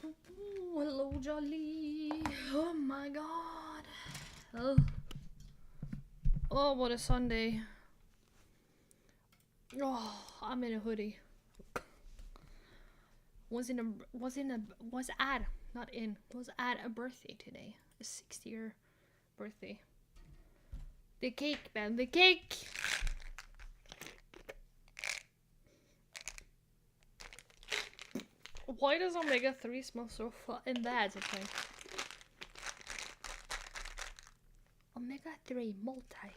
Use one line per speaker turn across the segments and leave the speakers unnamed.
Ooh, hello, Jolly. Oh my god. Oh, what a Sunday. Oh, I'm in a hoodie. Was at a birthday today. A 60-year birthday. The cake, man, the cake. Why does omega-3 smell so fucking bad today? Omega-3 multi.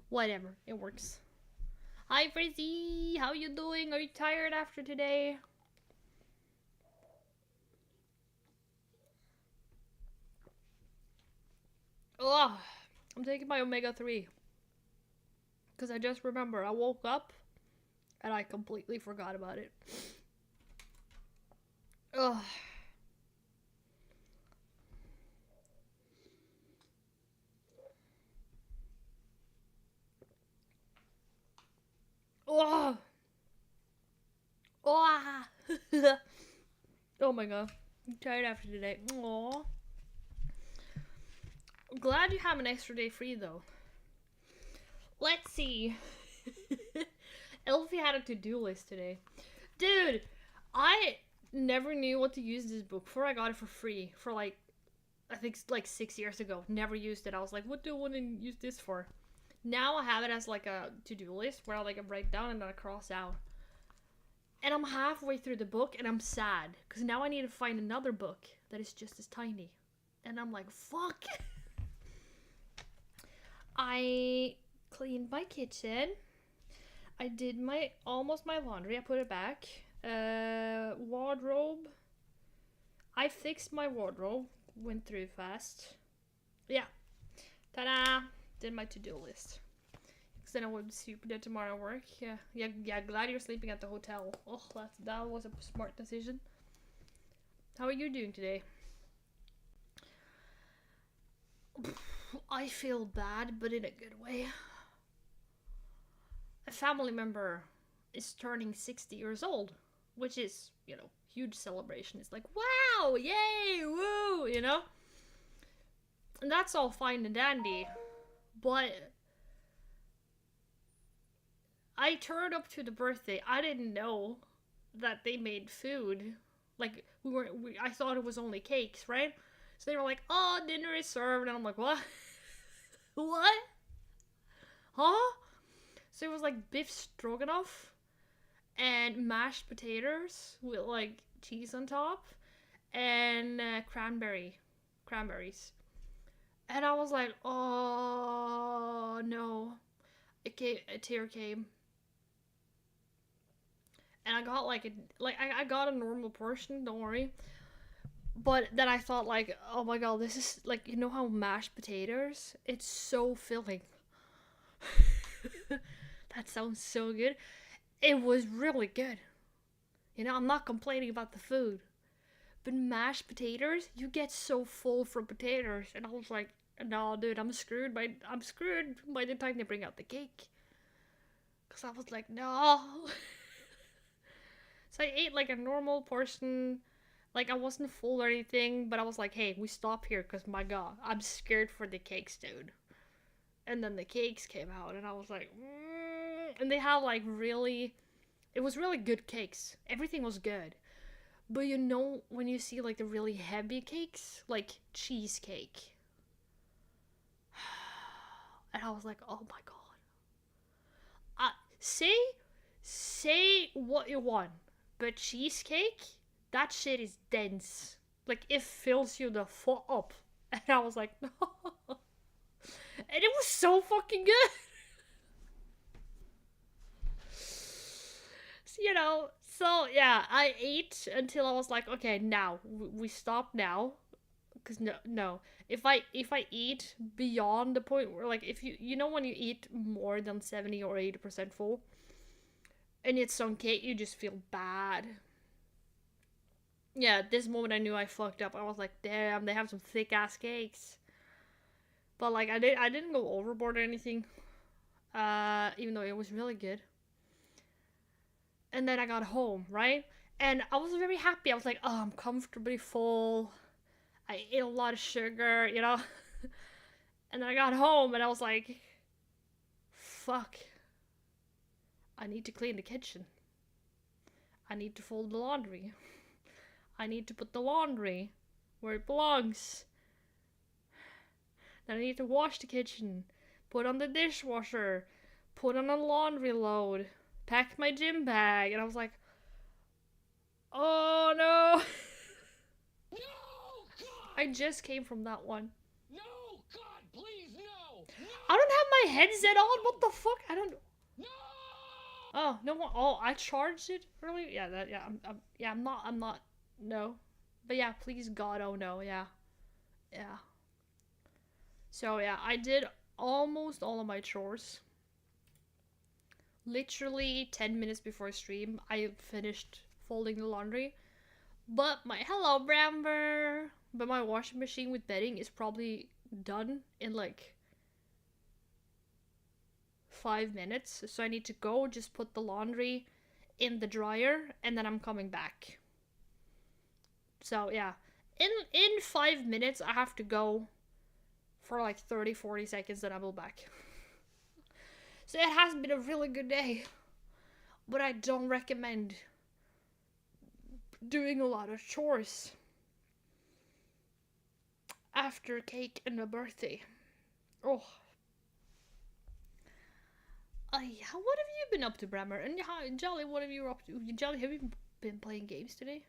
Whatever, it works. Hi Frizzy, how you doing? Are you tired after today? Oh, I'm taking my omega-3. Because I just remember I woke up and I completely forgot about it. Ugh. Oh. Oh. Oh my god. I'm tired after today. Aww. I'm glad you have an extra day free though. Let's see. Elfie had a to-do list today. Dude, I never knew what to use this book for. I got it for free for I think 6 years ago. Never used it. I was like, what do I want to use this for? Now I have it as a to-do list where I write down and then I cross out. And I'm halfway through the book and I'm sad because now I need to find another book that is just as tiny. And I'm like, fuck. I cleaned my kitchen. I did almost my laundry. I put it back. Wardrobe. I fixed my wardrobe. Went through fast. Yeah. Ta-da! Did my to-do list. Because then I would be super dead tomorrow at work. Yeah. Glad you're sleeping at the hotel. Oh, that was a smart decision. How are you doing today? I feel bad, but in a good way. A family member is turning 60 years old, which is, huge celebration. It's like, wow, yay, woo, And that's all fine and dandy, but I turned up to the birthday. I didn't know that they made food. I thought it was only cakes, right? So they were like, oh, dinner is served. And I'm like, what? What? Huh? So it was beef stroganoff and mashed potatoes with cheese on top and cranberries. And I was like, oh no. A tear came. And I got I got a normal portion, don't worry. But then I thought oh my god, this is how mashed potatoes? It's so filling. That sounds so good. It was really good. I'm not complaining about the food. But mashed potatoes, you get so full from potatoes. And I was like, no, dude, I'm screwed by the time they bring out the cake. Because I was like, no. So I ate a normal portion. I wasn't full or anything, but I was like, hey, we stop here because my god, I'm scared for the cakes, dude. And then the cakes came out, and I was like, and they have it was really good cakes. Everything was good. But when you see the really heavy cakes, cheesecake. And I was like, oh my god. Say what you want, but cheesecake, that shit is dense. It fills you the fuck up. And I was like, no. And it was so fucking good. So yeah, I ate until I was like, okay, now we stop now, because no, if I eat beyond the point where if you when you eat more than 70 or 80% full, and it's some cake, you just feel bad. Yeah, at this moment I knew I fucked up. I was like, damn, they have some thick ass cakes. But I didn't go overboard or anything. Even though it was really good. And then I got home, right? And I was very happy. I was like, oh, I'm comfortably full. I ate a lot of sugar, you know? And then I got home and I was like, fuck. I need to clean the kitchen. I need to fold the laundry. I need to put the laundry where it belongs. Then I need to wash the kitchen, put on the dishwasher, put on a laundry load, pack my gym bag, and I was like, oh no!
No, God!
I just came from that one.
No, God, please, no! No!
I don't have my headset on, what the fuck? I don't...
No!
Oh, no one... Oh, I charged it earlier? Yeah, that, yeah, I'm not, no. But yeah, please God, oh no, yeah. Yeah. So yeah, I did almost all of my chores. Literally 10 minutes before stream, I finished folding the laundry. But hello Bramber! But my washing machine with bedding is probably done in like 5 minutes. So I need to go, just put the laundry in the dryer, and then I'm coming back. So yeah, in 5 minutes I have to go for like 30-40 seconds, then I will back. So it has been a really good day, but I don't recommend doing a lot of chores after cake and a birthday. Oh. What have you been up to, Brammer? And Jolly, what have you up to? Jolly, have you been playing games today?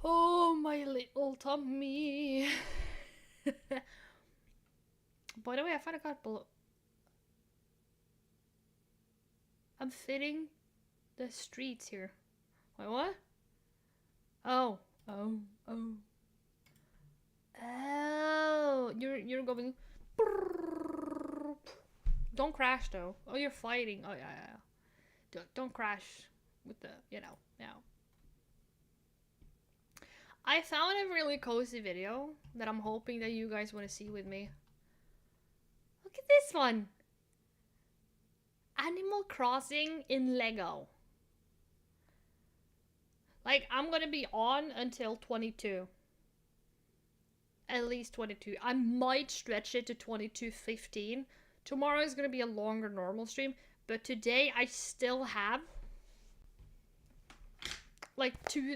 Oh, my little tummy. By the way, I found a couple. I'm fitting the streets here. Wait, what? Oh. You're going. Don't crash though. Oh, you're fighting. Oh yeah. Don't crash with the, you know. I found a really cozy video that I'm hoping that you guys want to see with me. Look at this one. Animal Crossing in Lego. Like, I'm gonna be on until 22. At least 22. I might stretch it to 22:15. Tomorrow is gonna be a longer normal stream, but today I still have like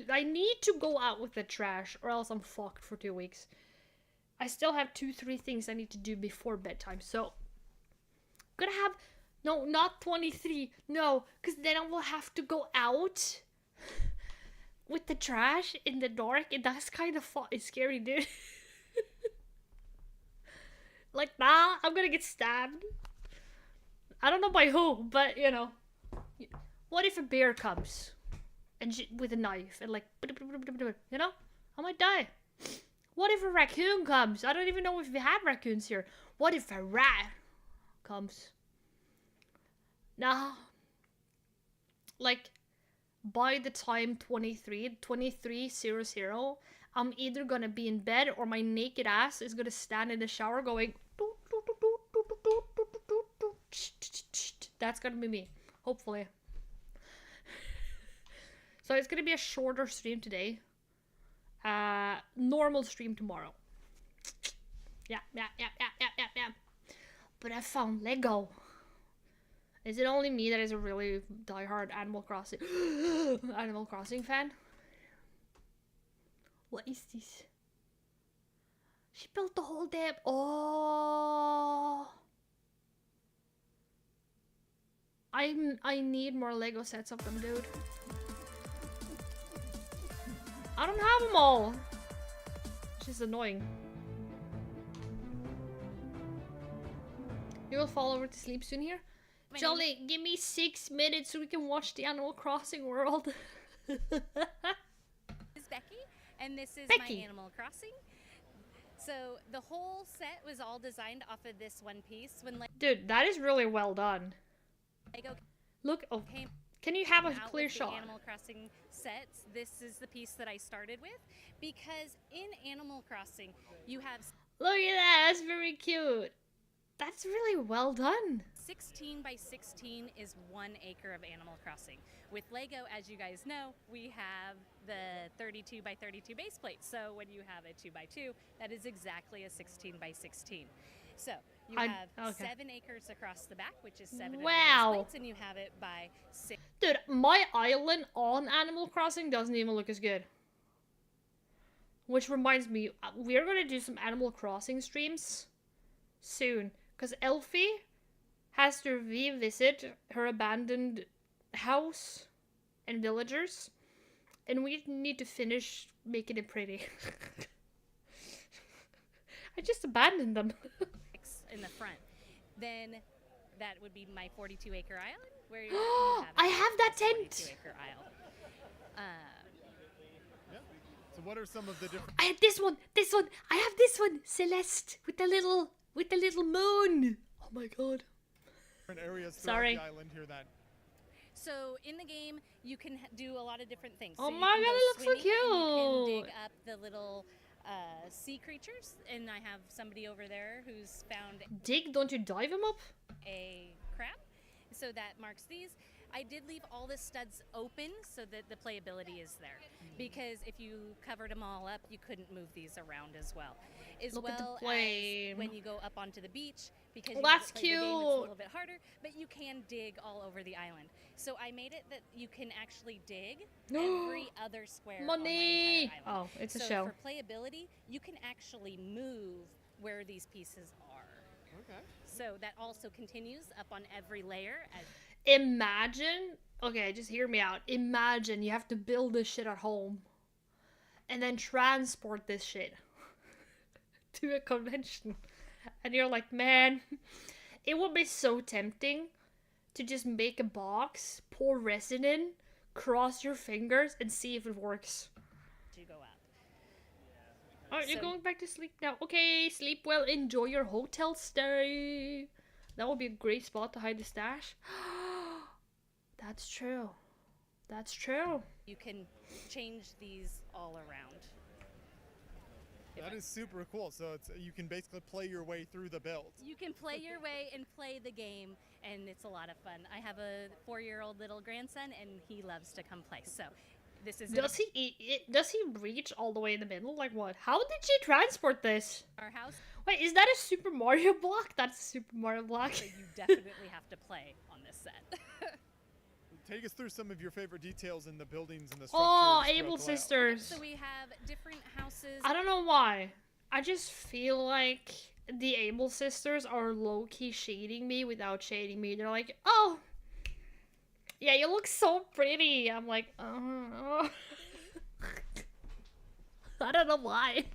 I need to go out with the trash or else I'm fucked for 2 weeks. I still have 2-3 things I need to do before bedtime, so gonna have, no, not 23, no, because then I will have to go out with the trash in the dark, and that's kind of it's scary, dude. Like that, I'm gonna get stabbed. I don't know by who, but you know, what if a bear comes? And with a knife and like, you know, I might die. What if a raccoon comes? I don't even know if we have raccoons here. What if a rat comes? Nah. Like, by the time 23:00, I'm either gonna be in bed or my naked ass is gonna stand in the shower going. That's gonna be me, hopefully. So it's gonna be a shorter stream today. Normal stream tomorrow. Yeah. But I found Lego. Is it only me that is a really diehard Animal Crossing fan? What is this? She built the whole damn. Oh. I need more Lego sets of them, dude. I don't have them all. She's annoying. You will fall over to sleep soon here? Jolly, give me 6 minutes so we can watch the Animal Crossing world.
This is Becky, and this is my Animal Crossing. So the whole set was all designed off of this one piece. When
dude, that is really well done.
Lego
look, oh, Can you have a
out
clear
with the
shot?
Animal Crossing sets, this is the piece that I started with, because in Animal Crossing you have
Look at that, that's very cute. That's really well done.
16 by 16 is 1 acre of Animal Crossing. With Lego, as you guys know, we have the 32 by 32 base plate. So when you have a 2 by 2, that is exactly a 16 by 16. So you have 7 acres across the back, which is 7 of the base plates, and you have it by 6.
Dude, my island on Animal Crossing doesn't even look as good. Which reminds me, we're gonna do some Animal Crossing streams soon. Because Elfie has to revisit her abandoned house and villagers. And we need to finish making it pretty. I just abandoned them.
In the front. Then that would be my 42 acre island. Where you have
I have that tent!
42 acre isle.
Yeah. So what are some of the different...
I had this one! I have this one! Celeste! With the little moon! Oh my god.
different areas throughout the island here that...
So in the game, you can do a lot of different things.
Oh
so
my god, it looks so cute!
You can dig up the little sea creatures, and I have somebody over there who's found...
Dig? Don't you dive them up?
...a crab, so that marks these. I did leave all the studs open so that the playability is there, because if you covered them all up, you couldn't move these around as well.
Look at the plane.
As when you go up onto the beach, because
that's
you have to play the game, it's a
cute.
little bit harder, but you can dig all over the island. So I made it that you can actually dig every other square on my
Money!
entire island.
Oh, it's a
so
shell.
for playability, you can actually move where these pieces are.
Okay.
So that also continues up on every layer.
Imagine, okay, just hear me out. Imagine you have to build this shit at home and then transport this shit to a convention. And you're like, man, it would be so tempting to just make a box, pour resin in, cross your fingers, and see if it works.
You go up.
Alright, you're going back to sleep now. Okay, sleep well, enjoy your hotel stay. That would be a great spot to hide the stash. That's true. That's true.
You can change these all around.
That is super cool. So it's you can basically play your way through the build.
You can play your way and play the game, and it's a lot of fun. I have a 4-year-old little grandson, and he loves to come play. So this is
Does he reach all the way in the middle? Like what? How did she transport this?
our house.
Wait, is that a Super Mario block? That's a Super Mario block.
So you definitely have to play on this set.
Take us through some of your favorite details in the buildings and the structures.
Oh,
throughout
Able
the layout.
Sisters.
So we have different houses.
I don't know why. I just feel like the Able Sisters are low-key shading me without shading me. They're like, oh, yeah, you look so pretty. I'm like, oh. I don't know why.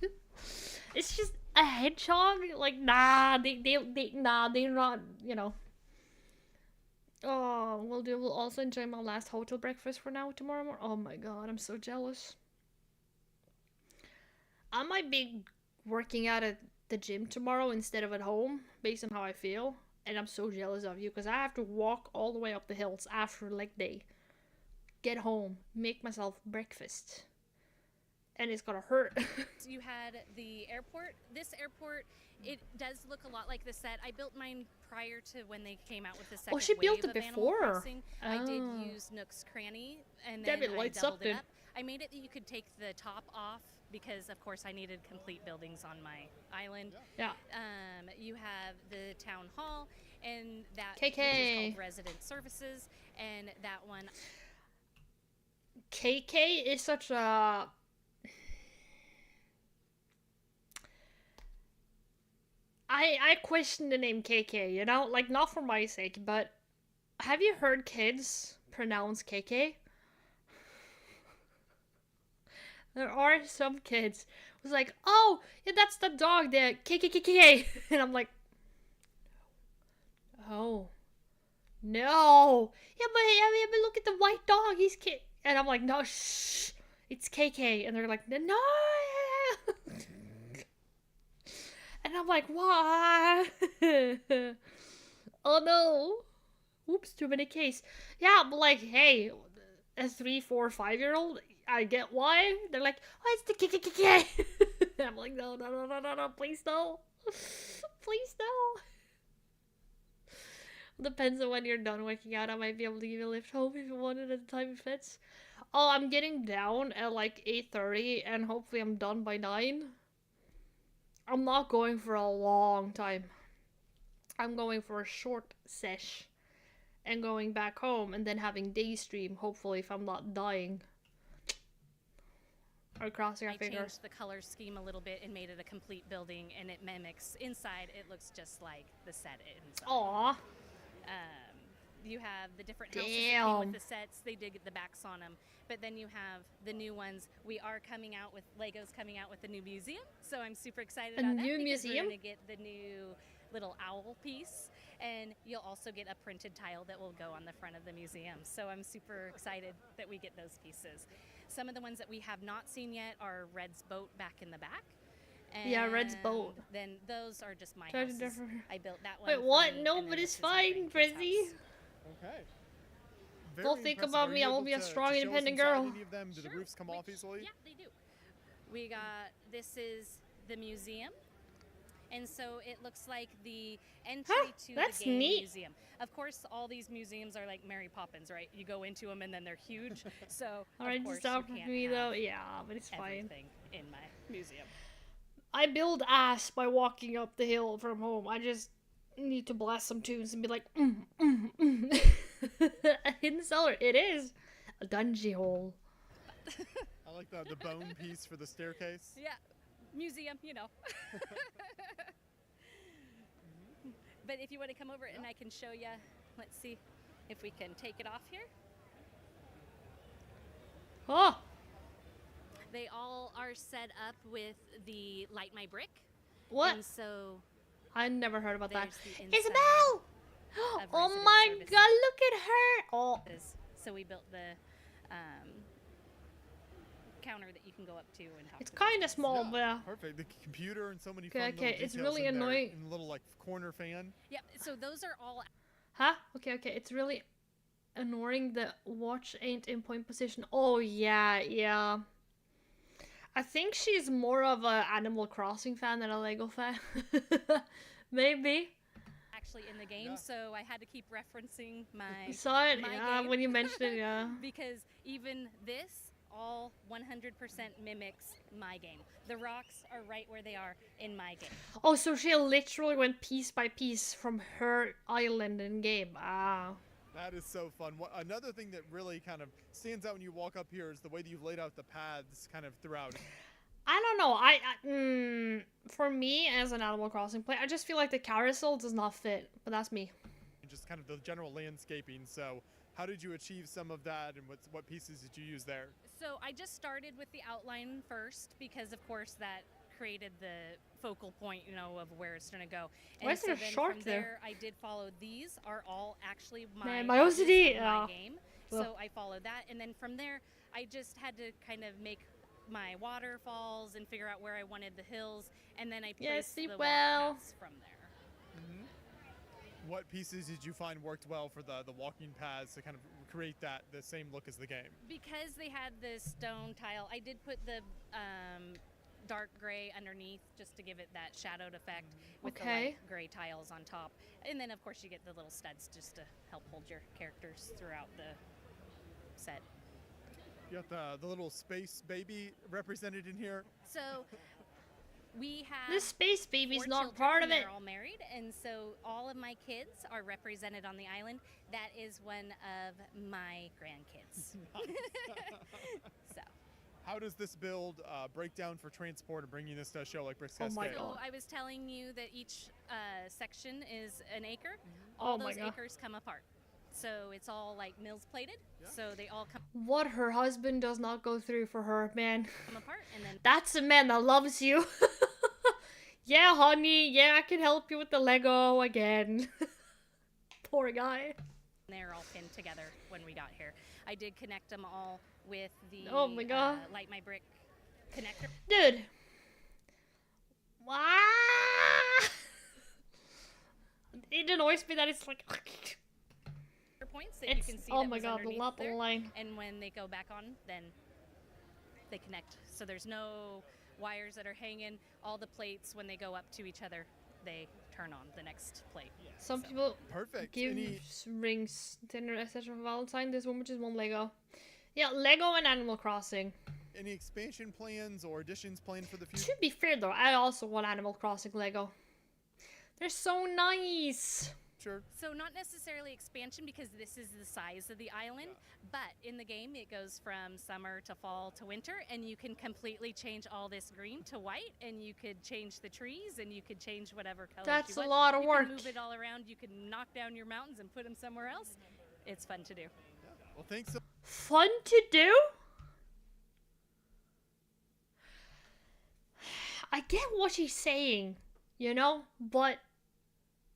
It's just a hedgehog. Like, nah, they're not, you know. Oh, we'll also enjoy my last hotel breakfast for now tomorrow morning. Oh my god, I'm so jealous. I might be working out at the gym tomorrow instead of at home, based on how I feel. And I'm so jealous of you, because I have to walk all the way up the hills after leg day. Get home, make myself breakfast. And it's gonna hurt.
You had the airport. This airport, it does look a lot like the set. I built mine prior to when they came out with the second
she built
wave
it
of Animal
before.
Crossing. I did
Oh.
use Nook's Cranny, and
Damn,
then
it
I
lights
doubled
up,
it
dude.
up. I made it that you could take the top off because, of course, I needed complete buildings on my island.
Yeah.
You have the town hall, and that
KK.
which is called Resident Services, and that one.
KK is such a... I question the name KK, you know? Like, not for my sake, but... Have you heard kids pronounce KK? There are some kids who's like, oh, yeah, that's the dog, the KKKK. And I'm like, oh, no. Yeah, but look at the white dog, he's K. And I'm like, no, shh, it's KK. And they're like, no. And I'm like, why? Oh no. Oops, too many Ks. Yeah, but like, hey, a 3, 4, 5-year-old, I get why. They're like, oh, it's the K. I'm like, no, please no. Please no. Depends on when you're done working out. I might be able to give you a lift home if you want it at the time it fits. Oh, I'm getting down at like 8:30 and hopefully I'm done by 9. I'm not going for a long time. I'm going for a short sesh and going back home and then having day stream, hopefully, if I'm not dying. Or crossing our
I
fingers.
changed the color scheme a little bit and made it a complete building, and it mimics inside. It looks just like the set inside.
Aw.
You have the different houses that came with the sets. They did get the backs on them. But then you have the new ones. We are coming out with, Lego's coming out with a new museum. So I'm super excited about that.
A new
because
museum?
We're going to get the new little owl piece. And you'll also get a printed tile that will go on the front of the museum. So I'm super excited that we get those pieces. Some of the ones that we have not seen yet are Red's boat back in the back.
Yeah, Red's boat.
Then those are just my
Try to
houses.
differ.
I built that one.
Wait,
for
what?
me,
No,
and then
but
this
it's
is my
fine,
grandkids'
Frizzy.
house.
Okay.
Don't think
impressive.
about
Are
me,
you
I will
able
be a
to
strong,
show us
independent
inside
girl.
Any of them? Do the roofs come off easily?
Yeah, they do. We got, this is the museum. And so it looks like the entry to
that's
the game
neat.
museum. Of course, all these museums are like Mary Poppins, right? You go into them and then they're huge. So
Alright,
of course
stop
you
with
can't
me
have
though. Yeah, but it's fine.
everything in my museum.
I build ass by walking up the hill from home. I just need to blast some tunes and be like, A hidden cellar. It is a dungeon hole.
I like the bone piece for the staircase.
Yeah, museum, you know. But if you want to come over and I can show you, let's see if we can take it off here.
Oh,
They all are set up with the Light My Brick.
what?
And so
I never heard about that.
there's the inside
Isabel!
of
Oh
resident
my
services.
god, look at her! Oh,
So we built the counter that you can go up to and talk
it's
to them.
kind of small, but
Perfect. The computer and so many
Okay,
fun
okay,
little
it's
details
really
in there,
annoying.
and a little like corner fan.
Yep, so those are all
huh? Okay, it's really annoying. The watch ain't in point position. Oh yeah. I think she's more of a Animal Crossing fan than a Lego fan. Maybe.
actually in the game,
Yeah.
so I had to keep referencing my
I saw it,
my
yeah,
game.
when you mentioned it, yeah.
because even this all 100% mimics my game. The rocks are right where they are in my game.
Oh, so she literally went piece by piece from her island in game. Ah.
That is so fun. Another thing that really kind of stands out when you walk up here is the way that you've laid out the paths kind of throughout.
I don't know. For me as an Animal Crossing player, I just feel like the carousel does not fit. But that's me.
Just kind of the general landscaping. So how did you achieve some of that, and what pieces did you use there?
So I just started with the outline first because, of course, that created the focal point, you know, of where it's going to go. And
Why is there a
then
shark
from
there?
I did follow. These are all actually
Man,
my
my
edges
OCD,
of my
yeah.
game.
Ugh.
So I followed that, and then from there, I just had to kind of make my waterfalls and figure out where I wanted the hills, and then I placed
sleep
the
well.
walk paths from there.
What pieces did you find worked well for the walking paths to kind of create the same look as the game?
Because they had the stone tile, I did put the dark gray underneath just to give it that shadowed effect with the
Okay.
light gray tiles on top. And then, of course, you get the little studs just to help hold your characters throughout the set.
You got the little space baby represented in here.
So we have
This space baby's
4
not
children,
part of
and
it.
They're all married, and so all of my kids are represented on the island. That is one of my grandkids. So.
How does this build break down for transport and bringing this to a show like Bricks
Oh
Cascade?
my
So
God.
I was telling you that each section is an acre.
Oh
All
my
those
God.
acres come apart. So it's all like mills plated.
Yeah.
So they all
What her husband does not go through for her, man.
come apart, and then
That's a man that loves you. Yeah, honey. Yeah, I can help you with the Lego again. Poor guy.
they're all pinned together when we got here. I did connect them all with the
Oh my God.
Light My Brick connector.
Dude. Wow. It annoys me that it's like...
points that you
It's,
can see
oh
that
my
was
god, the
underneath
lot
there.
line.
And when they go back on, then they connect. So there's no wires that are hanging. All the plates, when they go up to each other, they turn on the next plate.
Some
So-
people
Perfect.
give
Any
rings, dinner, etc. for Valentine. This one just one Lego. Yeah, Lego and Animal Crossing.
any expansion plans or additions planned for the future?
To be fair though, I also want Animal Crossing Lego. They're so nice.
Sure.
So not necessarily expansion because this is the size of the island, but in the game it goes from summer to fall to winter, and you can completely change all this green to white, and you could change the trees, and you could change whatever colors
That's
you
a
want.
lot of
you
work.
can move it all around. You can knock down your mountains and put them somewhere else. It's fun to do.
Well, thanks so
Fun to do? I get what she's saying, you know, but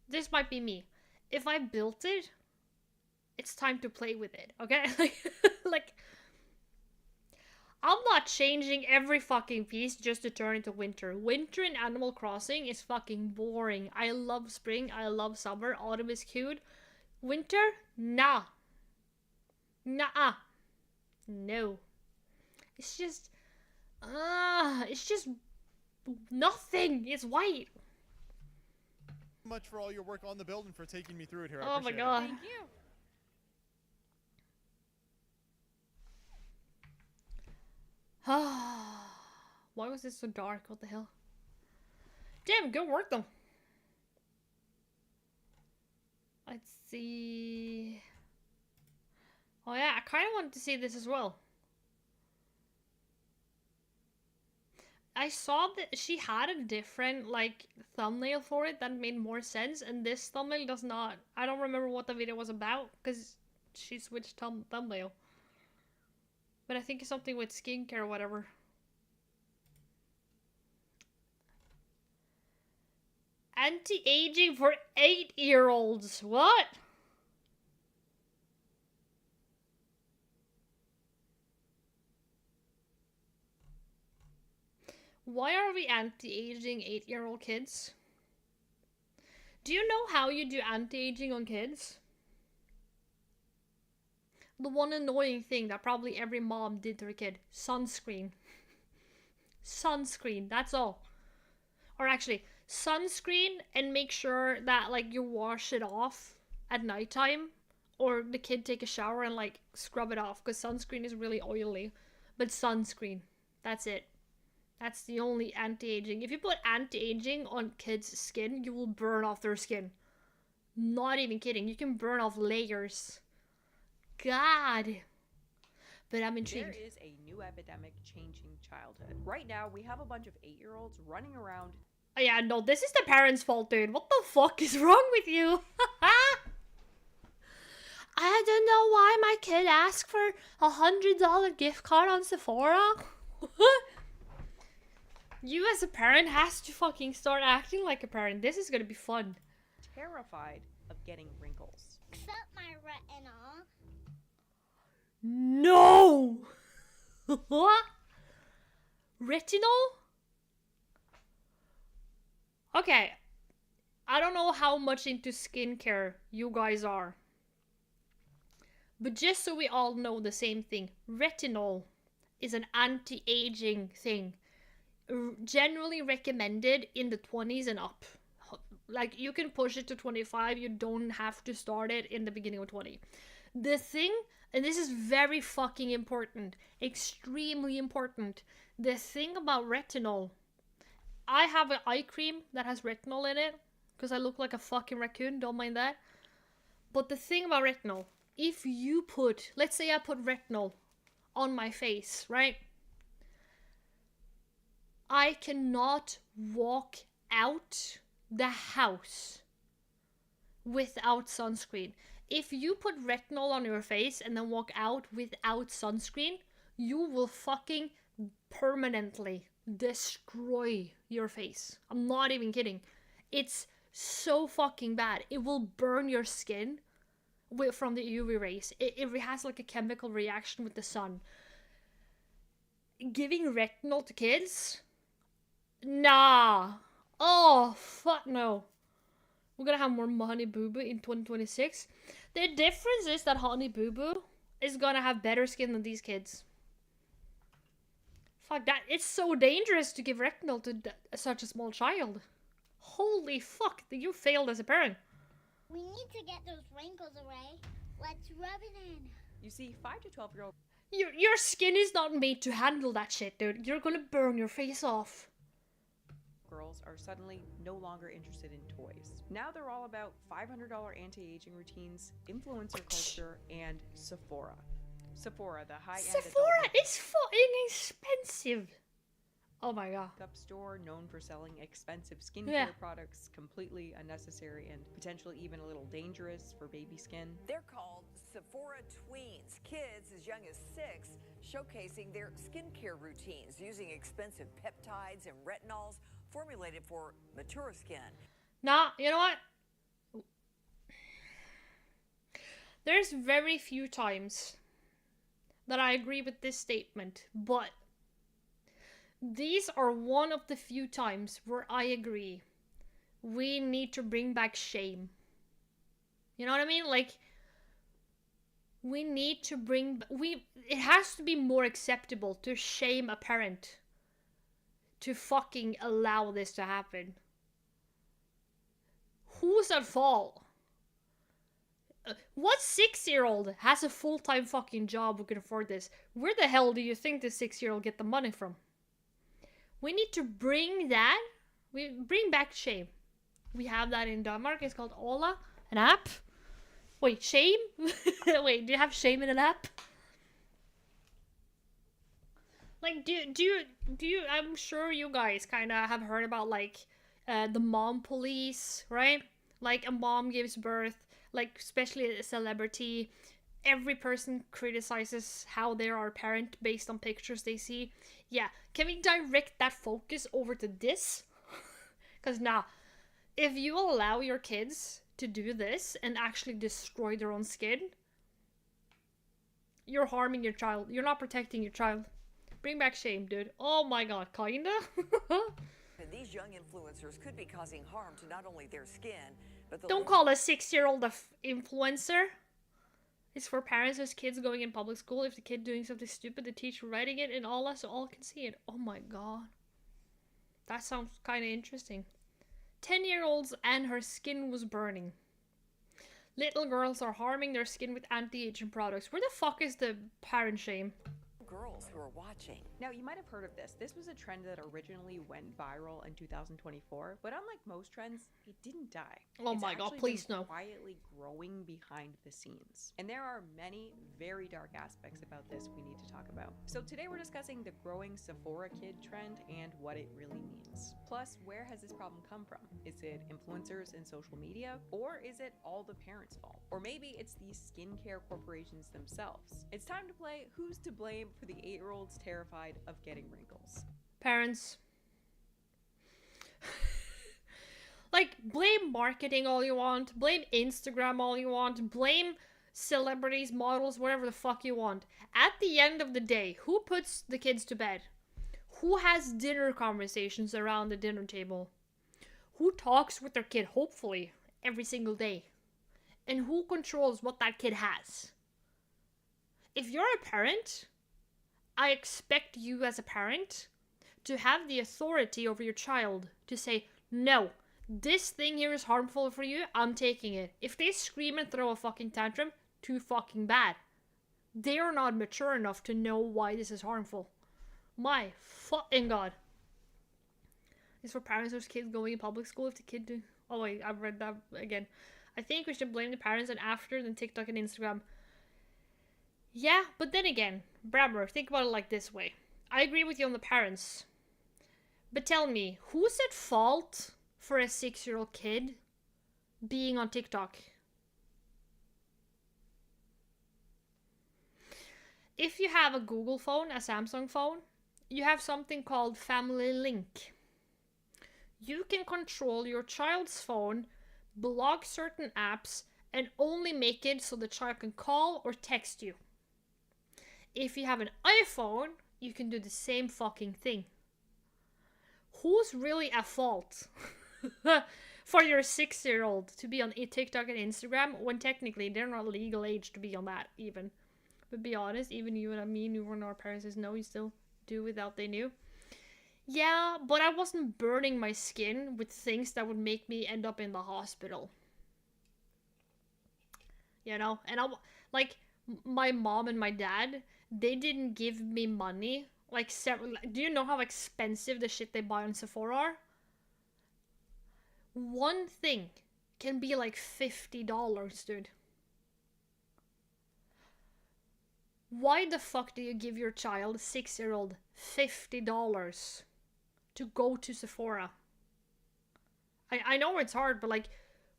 this might be me. If I built it, it's time to play with it, okay? Like, I'm not changing every fucking piece just to turn into winter. Winter in Animal Crossing is fucking boring. I love spring, I love summer, autumn is cute. Winter? Nah. Nah. No. It's just nothing. It's white.
much for all your work on the build and for taking me through it here. I
Oh my
appreciate
god.
Thank you.
Why was this so dark? What the hell? Damn, good work though. Let's see. Oh yeah, I kind of wanted to see this as well. I saw that she had a different like thumbnail for it that made more sense, and this thumbnail does not. I don't remember what the video was about because she switched thumbnail. But I think it's something with skincare or whatever. Anti-aging for 8-year-olds. What? Why are we anti-aging 8-year-old kids? Do you know how you do anti-aging on kids? The one annoying thing that probably every mom did to her kid. Sunscreen. Sunscreen, that's all. Or actually, sunscreen, and make sure that like you wash it off at nighttime. Or the kid take a shower and like scrub it off, because sunscreen is really oily. But sunscreen, that's it. That's the only anti-aging. If you put anti-aging on kids' skin, you will burn off their skin. Not even kidding. You can burn off layers. God. But I'm intrigued.
There is a new epidemic changing childhood. Right now, we have a bunch of 8-year-olds running around.
Oh, yeah, no, this is the parents' fault, dude. What the fuck is wrong with you? I don't know why my kid asked for $100 gift card on Sephora. You as a parent has to fucking start acting like a parent. This is gonna be fun.
Terrified of getting wrinkles.
Except my retinol.
No! What? Retinol? Okay. I don't know how much into skincare you guys are. But just so we all know the same thing, retinol is an anti-aging thing. Generally recommended in the 20s and up. Like, you can push it to 25, you don't have to start it in the beginning of 20. The thing, and this is very fucking important, extremely important, the thing about retinol, I have an eye cream that has retinol in it, because I look like a fucking raccoon, don't mind that. But the thing about retinol, if you put, let's say I put retinol on my face, right? I cannot walk out the house without sunscreen. If you put retinol on your face and then walk out without sunscreen, you will fucking permanently destroy your face. I'm not even kidding. It's so fucking bad. It will burn your skin from the UV rays. It has like a chemical reaction with the sun. Giving retinol to kids? Nah. Oh, fuck no. We're gonna have more Honey Boo Boo in 2026. The difference is that Honey Boo Boo is gonna have better skin than these kids. Fuck that. It's so dangerous to give retinol to such a small child. Holy fuck, you failed as a parent.
We need to get those wrinkles away. Let's rub it in.
You see, 5 to 12-year-old
Your skin is not made to handle that shit, dude. You're gonna burn your face off.
girls are suddenly no longer interested in toys. Now they're all about $500 anti-aging routines, influencer culture, and Sephora. Sephora, the high-end
Sephora is fucking expensive. Oh my god.
makeup store known for selling expensive skincare
Yeah.
products, completely unnecessary and potentially even a little dangerous for baby skin.
They're called Sephora Tweens, kids as young as 6, showcasing their skincare routines using expensive peptides and retinols formulated for mature skin.
Nah, you know what? There's very few times that I agree with this statement, but these are one of the few times where I agree. We need to bring back shame. You know what I mean? Like, we need to bring... It has to be more acceptable to shame a parent to fucking allow this to happen. Who's at fault? What 6-year-old has a full-time fucking job who can afford this? Where the hell do you think the 6-year-old get the money from? We need to bring that. We bring back shame. We have that in Denmark. It's called Ola, an app. Wait, shame? Wait, do you have shame in an app? Like, do you? I'm sure you guys kind of have heard about like the mom police, right? Like a mom gives birth, like especially a celebrity. Every person criticizes how they are a parent based on pictures they see. Yeah, can we direct that focus over to this? Because now, if you allow your kids to do this and actually destroy their own skin, you're harming your child. You're not protecting your child. Bring back shame, dude. Oh my god, kinda?
And these young influencers could be causing harm to not only their skin, but the
Don't call a 6-year-old a influencer. It's for parents whose kids going in public school. If the kid doing something stupid, the teacher writing it in all so all can see it. Oh my god. That sounds kind of interesting. 10-year-olds and her skin was burning. Little girls are harming their skin with anti-aging products. Where the fuck is the parent shame?
girls who are watching.
Now, you might have heard of this. This was a trend that originally went viral in 2024, but unlike most trends, it didn't die.
Oh
It's
my god,
actually
please
been
no.
quietly growing behind the scenes. And there are many very dark aspects about this we need to talk about. So today we're discussing the growing Sephora kid trend and what it really means. Plus, where has this problem come from? Is it influencers and social media? Or is it all the parents' fault? Or maybe it's these skincare corporations themselves. It's time to play Who's to Blame for the 8-year-olds terrified of getting wrinkles.
Parents. Like, blame marketing all you want, blame Instagram all you want, blame celebrities, models, whatever the fuck you want. At the end of the day, who puts the kids to bed? Who has dinner conversations around the dinner table? Who talks with their kid, hopefully, every single day? And who controls what that kid has? If you're a parent, I expect you as a parent to have the authority over your child to say, no, this thing here is harmful for you, I'm taking it. If they scream and throw a fucking tantrum, too fucking bad. They are not mature enough to know why this is harmful. My fucking god. It's for parents whose kids going in public school if the kid do... Oh wait, I've read that again. I think we should blame the parents and after than TikTok and Instagram. Yeah, but then again, Brammer, think about it like this way. I agree with you on the parents. But tell me, who's at fault for a 6-year-old kid being on TikTok? If you have a Google phone, a Samsung phone, you have something called Family Link. You can control your child's phone, block certain apps, and only make it so the child can call or text you. If you have an iPhone, you can do the same fucking thing. Who's really at fault? for your 6-year-old to be on TikTok and Instagram when technically they're not legal age to be on that even. But be honest, even you and me knew when our parents says no, you still do without they knew. Yeah, but I wasn't burning my skin with things that would make me end up in the hospital. You know, and like my mom and my dad, they didn't give me money. Like do you know how expensive the shit they buy on Sephora are? One thing can be like $50, dude. Why the fuck do you give your child, 6-year-old, $50 to go to Sephora? I know it's hard, but like,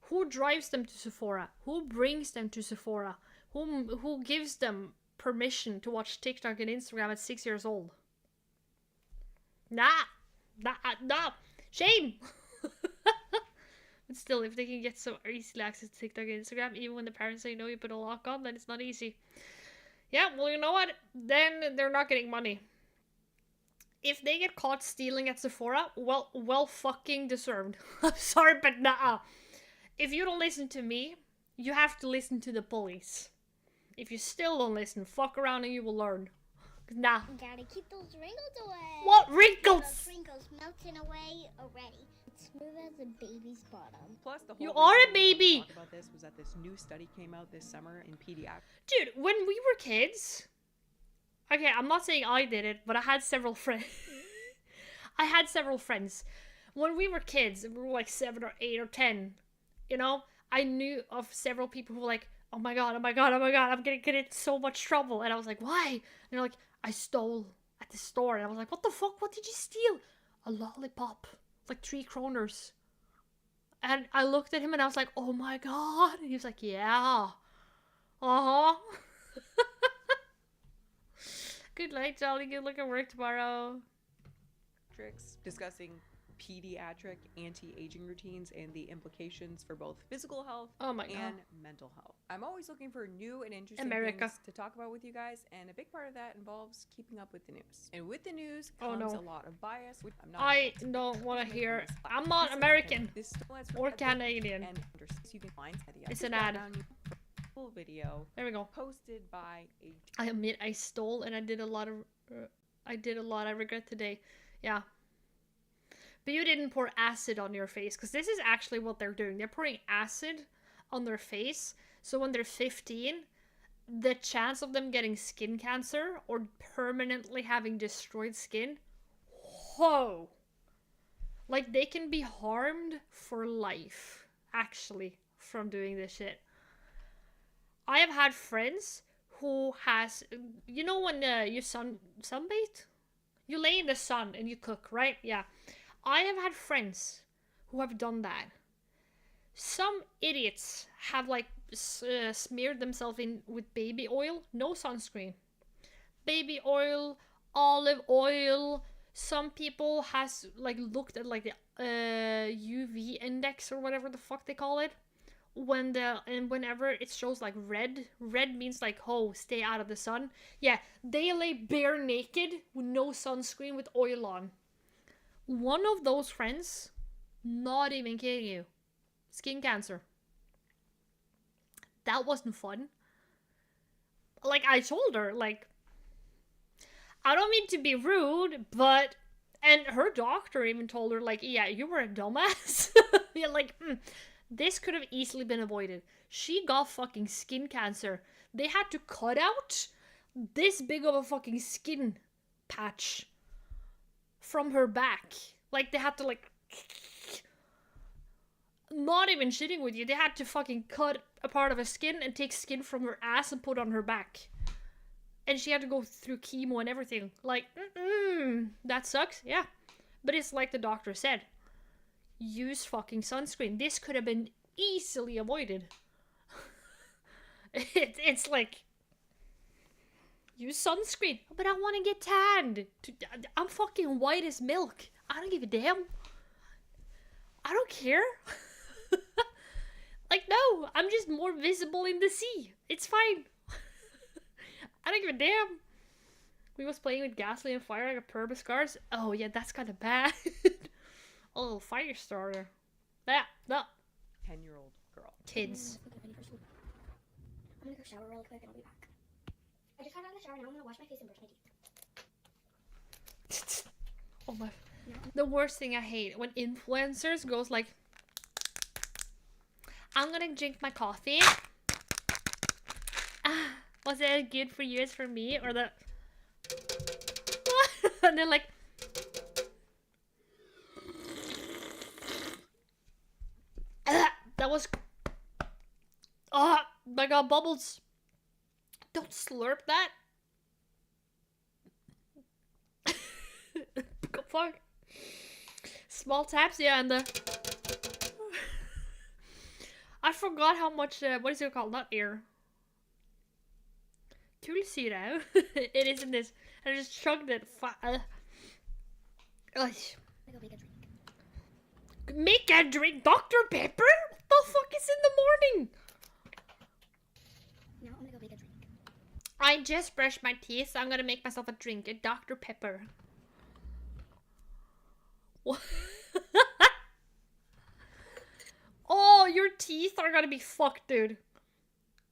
who drives them to Sephora? Who brings them to Sephora? Who gives them permission to watch TikTok and Instagram at 6 years old? Nah. Shame! But still, if they can get so easily access to TikTok and Instagram, even when the parents say no, you put a lock on, then it's not easy. Yeah, well, you know what? Then they're not getting money. If they get caught stealing at Sephora, well fucking deserved. I'm sorry, but nah. If you don't listen to me, you have to listen to the police. If you still don't listen, fuck around and you will learn. Nah.
You gotta keep those wrinkles away.
What wrinkles?
Those wrinkles melting away already. It's smooth as a baby's bottom.
Plus, the whole
You are
reason
a
we wanted to
baby!
talk about this was that this new study came out this summer in pediatrics.
Dude, when we were kids... Okay, I'm not saying I did it, but I had several friends. I had several friends. When we were kids, we were like 7 or 8 or 10, you know? I knew of several people who were like, oh my god, I'm gonna get in so much trouble. And I was like, why? And they're like, I stole at the store. And I was like, what the fuck? What did you steal? A lollipop. Like 3 kroners. And I looked at him and I was like, oh my god. And he was like, yeah. Uh-huh. Good night, Jolly. Good luck at work tomorrow.
Discussing pediatric anti-aging routines and the implications for both physical health
Oh my god.
and mental health. I'm always looking for new and interesting
America.
things to talk about with you guys, and a big part of that involves keeping up with the news. And with the news
Oh,
comes
no.
a lot of bias, which I'm not.
I don't want to hear. I'm not American
This
or Canadian.
and you can find the
It's an ad.
full video
There we go.
posted by a
I admit I stole and I did a lot. I regret today. Yeah. But you didn't pour acid on your face, because this is actually what they're doing. They're pouring acid on their face, so when they're 15, the chance of them getting skin cancer or permanently having destroyed skin, whoa! Like, they can be harmed for life, actually, from doing this shit. I have had friends who has, you know when you sunbathe? You lay in the sun and you cook, right? Yeah. I have had friends who have done that. Some idiots have like smeared themselves in with baby oil, no sunscreen. Baby oil, olive oil. Some people has like looked at like the UV index or whatever the fuck they call it. Whenever it shows like red means like, oh, stay out of the sun. Yeah, they lay bare naked with no sunscreen with oil on. One of those friends, not even kidding you, skin cancer. That wasn't fun. Like, I told her, like, I don't mean to be rude, but, and her doctor even told her, like, yeah, you were a dumbass. Yeah, like, this could have easily been avoided. She got fucking skin cancer. They had to cut out this big of a fucking skin patch from her back. Like, they had to, like, not even shitting with you, they had to fucking cut a part of her skin and take skin from her ass and put on her back. And she had to go through chemo and everything. Like, that sucks, yeah. But it's like the doctor said. Use fucking sunscreen. This could have been easily avoided. It's like, use sunscreen. But I want to get tanned. I'm fucking white as milk. I don't give a damn. I don't care. Like, no, I'm just more visible in the sea. It's fine. I don't give a damn. We was playing with gasoline and fire like a perma scars. Oh yeah, that's kind of bad. Oh, fire starter. That, no.
10-year-old girl.
Kids.
I'm gonna go shower really quick and I'll be back. I just got out of the shower, now I'm gonna wash my face and brush my teeth.
Oh my. The worst thing I hate when influencers goes like, I'm gonna drink my coffee. Was it as good for you as for me? Or the and then like that was oh my god, bubbles. Don't slurp that. Fuck. Small taps, yeah, and the I forgot how much what is it called? Not air. Tulsira. It is in this. I just chugged it. Make a drink, Dr. Pepper? What the fuck is in the morning?
Now I'm gonna go make a drink.
I just brushed my teeth, so I'm gonna make myself a drink, a Dr. Pepper. What? Oh, your teeth are gonna be fucked, dude.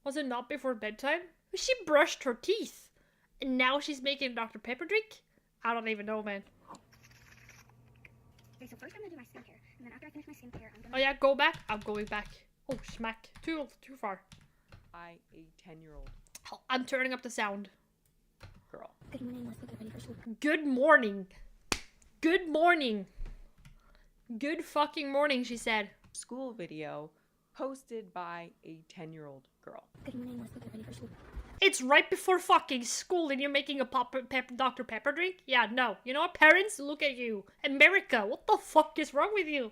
Was it not before bedtime? She brushed her teeth. And now she's making a Dr. Pepper drink? I don't even know, man.
Okay, so first I'm gonna do my skincare, and then after I finish my skincare, I'm gonna...
Oh yeah, go back? I'm going back. Oh, smack. Too far.
By a 10-year-old
Oh, I'm turning up the sound.
girl.
Good morning, let's get ready for school.
Good morning. Good morning. Good fucking morning, she said.
School video posted by a 10-year-old girl.
Good morning, let's get ready for school.
It's right before fucking school and you're making a Dr. Pepper drink? Yeah, no. You know what, parents? Look at you. America, what the fuck is wrong with you?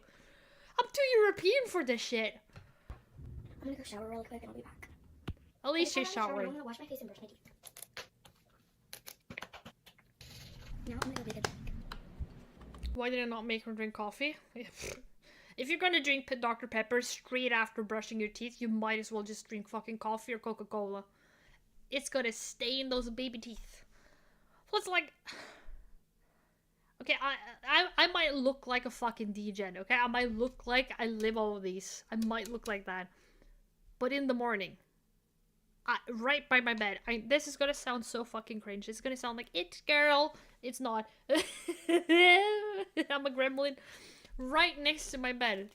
I'm too European for this shit.
I'm gonna go shower really quick and I'll be back.
At least
I
you're
just got out of the shower,
showering.
I'm gonna wash my face and brush my teeth. Now I'm gonna go make a drink.
Why did I not make her drink coffee? If you're gonna drink Dr. Pepper straight after brushing your teeth, you might as well just drink fucking coffee or Coca-Cola. It's gonna stain those baby teeth. Plus, like, okay, I might look like a fucking degen, okay? I might look like I live all of these. I might look like that. But in the morning, right by my bed, this is gonna sound so fucking cringe. It's gonna sound like, it's girl. It's not. I'm a gremlin. Right next to my bed,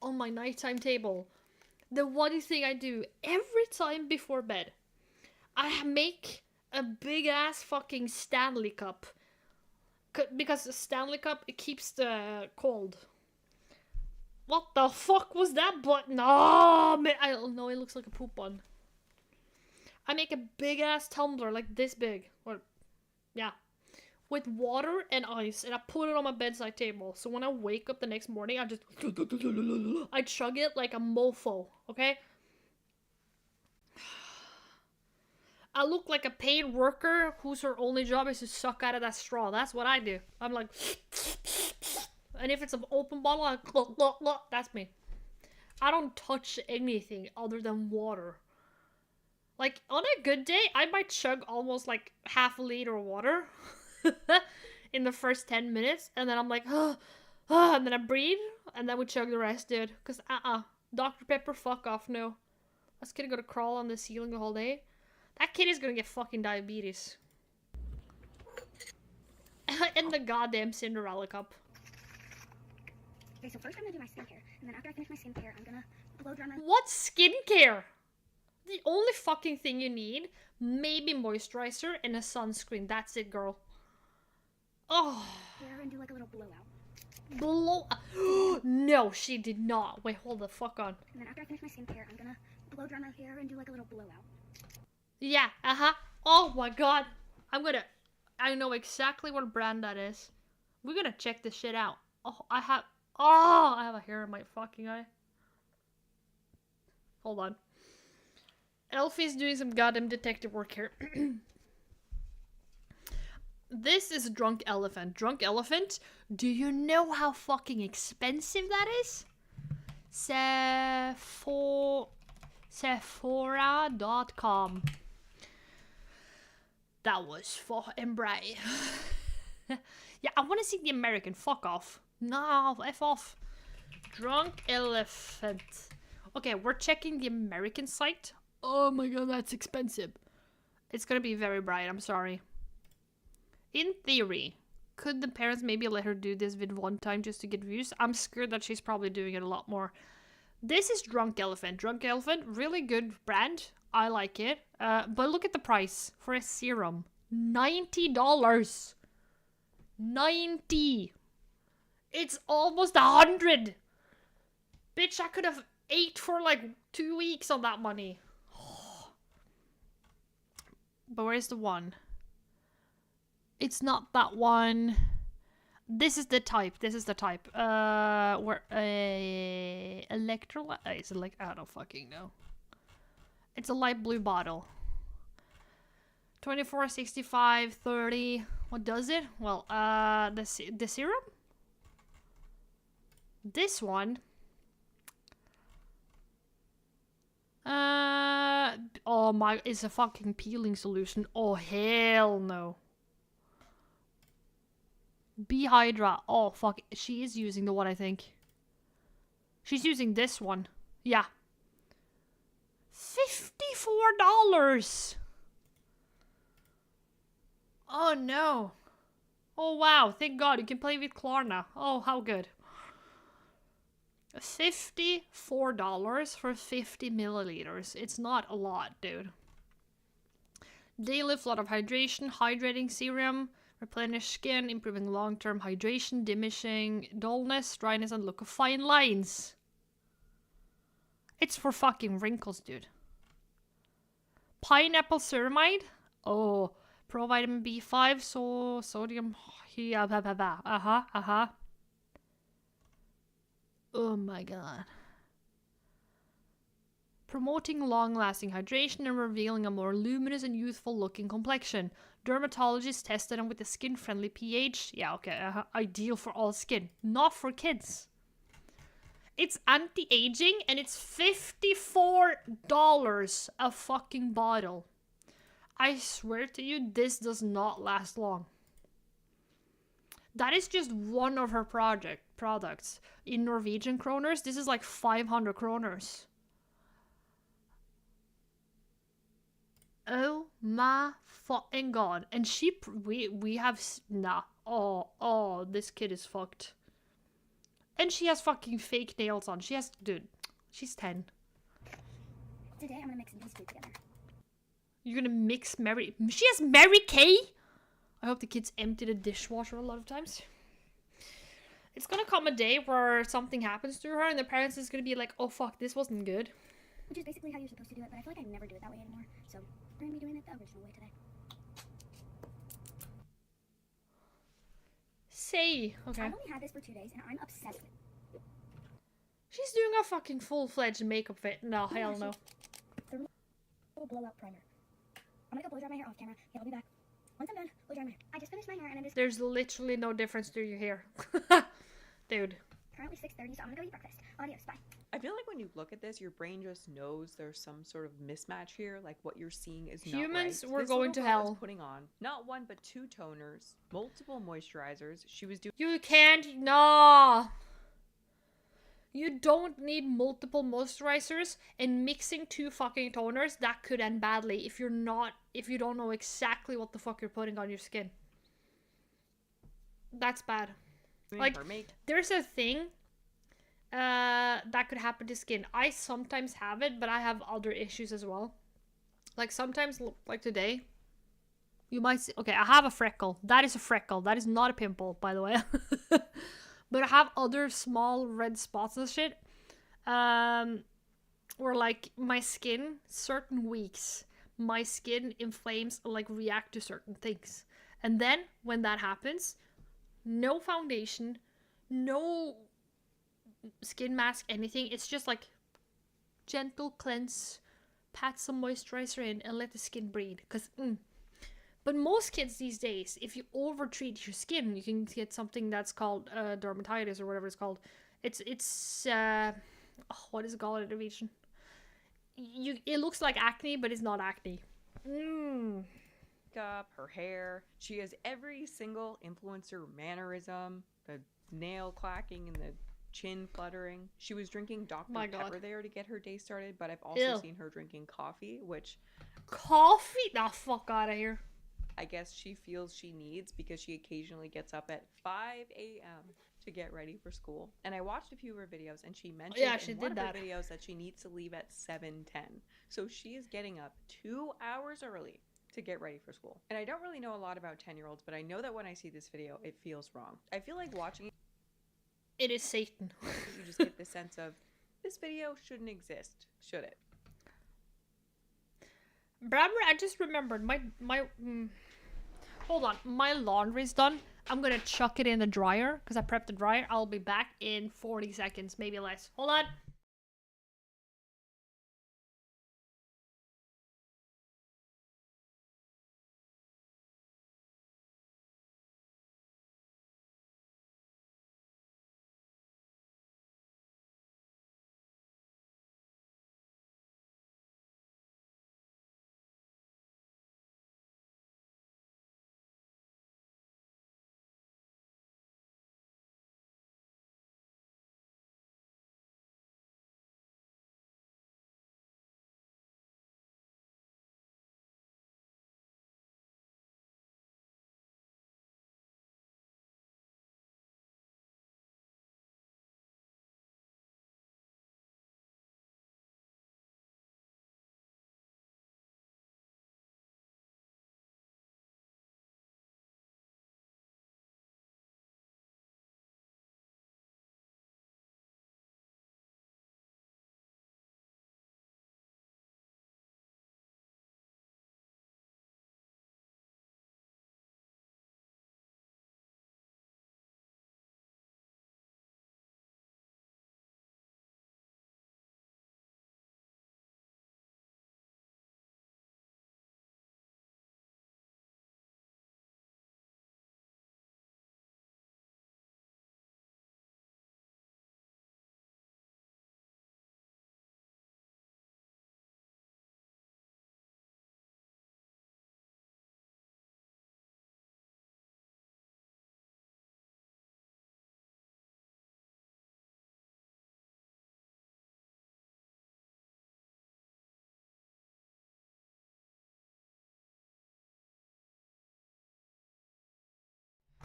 on my nighttime table. The one thing I do every time before bed, I make a big ass fucking Stanley cup. Because the Stanley cup, it keeps the cold. What the fuck was that button? Oh, man. I don't know, it looks like a poop bun. I make a big ass tumbler, like this big. Or, yeah. With water and ice, and I put it on my bedside table. So when I wake up the next morning, I chug it like a mofo, okay? I look like a paid worker whose her only job is to suck out of that straw. That's what I do. I'm like, and if it's an open bottle, I that's me. I don't touch anything other than water. Like, on a good day, I might chug almost like half a liter of water in the first 10 minutes, and then I'm like, and then I breathe, and then we chug the rest, dude. Because, Dr. Pepper, fuck off, no. This kid gonna crawl on the ceiling the whole day. That kid is gonna get fucking diabetes. In the goddamn Cinderella cup.
Okay, so first I'm gonna do my skincare, and then after I finish my skincare, I'm gonna blow dry my...
What skincare? The only fucking thing you need, maybe moisturizer and a sunscreen. That's it, girl. Oh.
hair and do like a little blowout.
No, she did not. Wait, hold the fuck on.
And then after I finish my skincare, I'm gonna blow dry my hair and do like a little blowout.
Yeah, Oh my god. I know exactly what brand that is. We're gonna check this shit out. I have a hair in my fucking eye. Hold on. Elfie's doing some goddamn detective work here. This is Drunk Elephant. Drunk Elephant, do you know how fucking expensive that is? Sephora.com. That was fucking bright. Yeah, I want to see the American. Fuck off. No, F off. Drunk elephant. Okay, we're checking the American site. Oh my god, that's expensive. It's gonna be very bright, I'm sorry. In theory, could the parents maybe let her do this vid one time just to get views? I'm scared that she's probably doing it a lot more. This is Drunk Elephant. Drunk Elephant, really good brand. I like it. But look at the price for a serum. $90. 90. It's almost 100. Bitch, I could have ate for like 2 weeks on that money. But where's the one? It's not that one. This is the type. This is the type. Where electrolyte is it like I don't fucking know. It's a light blue bottle. 24, 65, 30. What does it? Well, the serum? This one. Oh my, it's a fucking peeling solution. Oh hell no. Behydra. Oh fuck, she is using the one I think. She's using this one. Yeah. $54. Oh no. Oh wow, thank god you can play with Klarna. Oh, how good. $54 for 50 milliliters. It's not a lot, dude. Daily flood of hydration, hydrating serum, replenish skin, improving long-term hydration, diminishing dullness, dryness, and look of fine lines. It's for fucking wrinkles, dude. Pineapple ceramide. Oh, provitamin B5, so sodium. Oh my god. Promoting long-lasting hydration and revealing a more luminous and youthful-looking complexion. Dermatologists tested them with a skin-friendly pH. Yeah, okay, ideal for all skin. Not for kids. It's anti-aging and it's $54 a fucking bottle. I swear to you, this does not last long. That is just one of her products. In Norwegian kroners, this is like 500 kroners. Oh my fucking god. And we have, nah. Oh, this kid is fucked. And she has fucking fake nails on. Dude, she's 10.
Today I'm gonna mix these two together.
You're gonna mix she has Mary Kay? I hope the kids empty the dishwasher a lot of times. It's gonna come a day where something happens to her and the parents is gonna be like, oh fuck, this wasn't good.
Which is basically how you're supposed to do it, but I feel like I never do it that way anymore. So we're gonna be doing it the original way today.
Say, okay.
I've only had this for 2 days and I'm obsessed with it.
She's doing a fucking full-fledged makeup fit. No, hell no.
The little blowout primer. I'm gonna go blow dry my hair off camera. Okay, I'll be back. Once I'm done, blow dry my hair. I just finished my hair and I'm just
There's literally no difference to your hair. Dude.
currently 6:30, so I'm gonna go eat breakfast. Adios, bye.
I feel like when you look at this, your brain just knows there's some sort of mismatch here. Like what you're seeing is
Humans
not right.
were
This
going
little
to
girl
hell.
is putting on not one but 2 toners, multiple moisturizers. She was doing
You can't, no. You don't need multiple moisturizers and mixing 2 fucking toners. That could end badly if you don't know exactly what the fuck you're putting on your skin. That's bad. Like,
her make.
there's a thing that could happen to skin. I sometimes have it, but I have other issues as well. Like sometimes, like today, you might see, okay, I have a freckle. That is a freckle. That is not a pimple, by the way. But I have other small red spots and shit. Where like my skin, certain weeks, my skin inflames and like react to certain things. And then when that happens, no foundation, no skin mask, anything. It's just like gentle cleanse, pat some moisturizer in, and let the skin breathe. But most kids these days, if you overtreat your skin, you can get something that's called dermatitis or whatever it's called. What is it called in Norwegian? It looks like acne, but it's not acne.
Up her hair. She has every single influencer mannerism, the nail clacking and the chin fluttering. She was drinking Dr.
My God.
Pepper there to get her day started, but I've also
Ew.
seen her drinking coffee, which
Coffee? Nah, fuck out of here.
I guess she feels she needs because she occasionally gets up at 5 a.m. to get ready for school. And I watched a few of her videos, and she mentioned
Yeah, she
in one
did
of her
that.
videos that she needs to leave at 7:10. So she is getting up 2 hours early to get ready for school. And I don't really know a lot about 10-year-olds, but I know that when I see this video, it feels wrong. I feel like watching it,
It is Satan.
you just get the sense of, this video shouldn't exist, should it?
Brammer, I just remembered hold on, my laundry's done. I'm gonna chuck it in the dryer because I prepped the dryer. I'll be back in 40 seconds, maybe less. Hold on.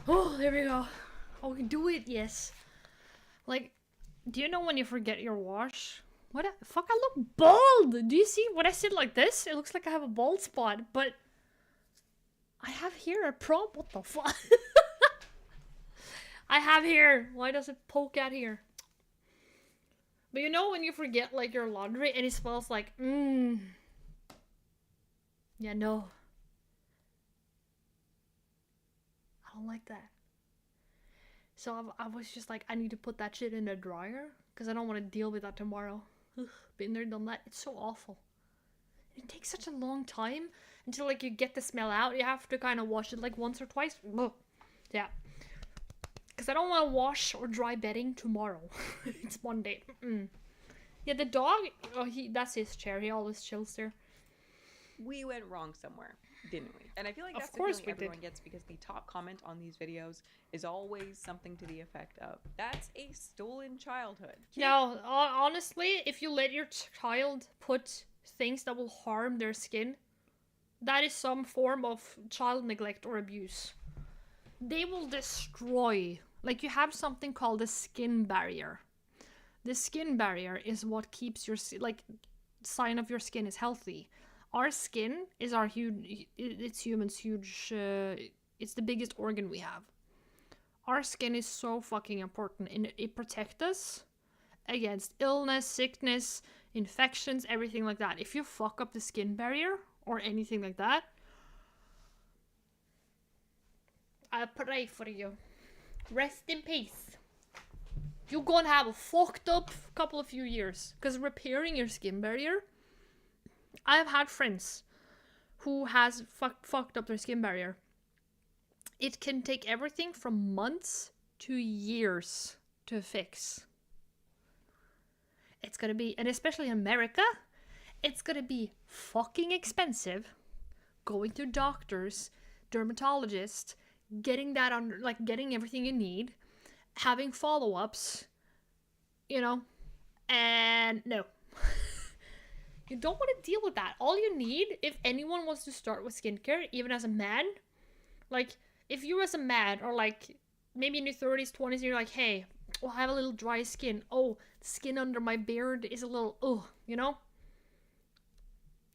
Oh, there we go. Oh, we can do it, yes. Like, do you know when you forget your wash? What the fuck, I look bald! Do you see when I sit like this? It looks like I have a bald spot, but I have here a prop. What the fuck? I have here. Why does it poke out here? But you know when you forget like your laundry and it smells like yeah, no. I don't like that. So I was just like, I need to put that shit in the dryer because I don't want to deal with that tomorrow. Ugh, been there, done that. It's so awful. It takes such a long time until like you get the smell out. You have to kind of wash it like once or twice. Ugh. Yeah. Because I don't want to wash or dry bedding tomorrow. It's Monday. Yeah, the dog, oh, that's his chair. He always chills there.
We went wrong somewhere, didn't we? And I feel like
Of
that's the
course
feeling
we
everyone
did.
gets because the top comment on these videos is always something to the effect of, that's a stolen childhood.
Now, honestly, if you let your child put things that will harm their skin, that is some form of child neglect or abuse. They will destroy. Like, you have something called the skin barrier. The skin barrier is what keeps your sign of your skin is healthy. Our skin is our huge. It's humans' huge. It's the biggest organ we have. Our skin is so fucking important, and it protects us against illness, sickness, infections, everything like that. If you fuck up the skin barrier or anything like that, I pray for you. Rest in peace. You're gonna have a fucked up couple of few years. Because repairing your skin barrier, I've had friends who has fucked up their skin barrier. It can take everything from months to years to fix. It's gonna be, and especially in America, it's gonna be fucking expensive going to doctors, dermatologists, getting that under, like getting everything you need, having follow-ups, you know, and no. You don't want to deal with that. All you need, if anyone wants to start with skincare, even as a man, like, if you as a man, or like, maybe in your 30s, 20s, and you're like, hey, oh, I have a little dry skin. Oh, the skin under my beard is a little, oh, you know?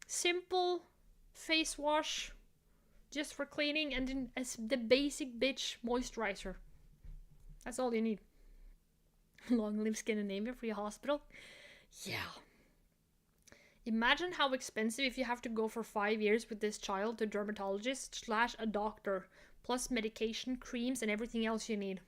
Simple face wash, just for cleaning, and then as the basic bitch moisturizer. That's all you need. Long live Scandinavia Free Hospital. Yeah. Imagine how expensive if you have to go for 5 years with this child to dermatologist / a doctor, plus medication, creams, and everything else you need.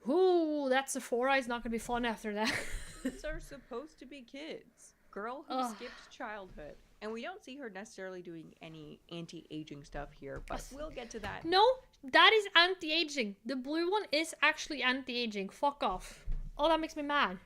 Ooh, that Sephora is not gonna be fun after that.
Kids are supposed to be kids. Girl who skipped childhood. And we don't see her necessarily doing any anti-aging stuff here, but we'll get to that.
No, that is anti-aging. The blue one is actually anti-aging. Fuck off. Oh, that makes me mad.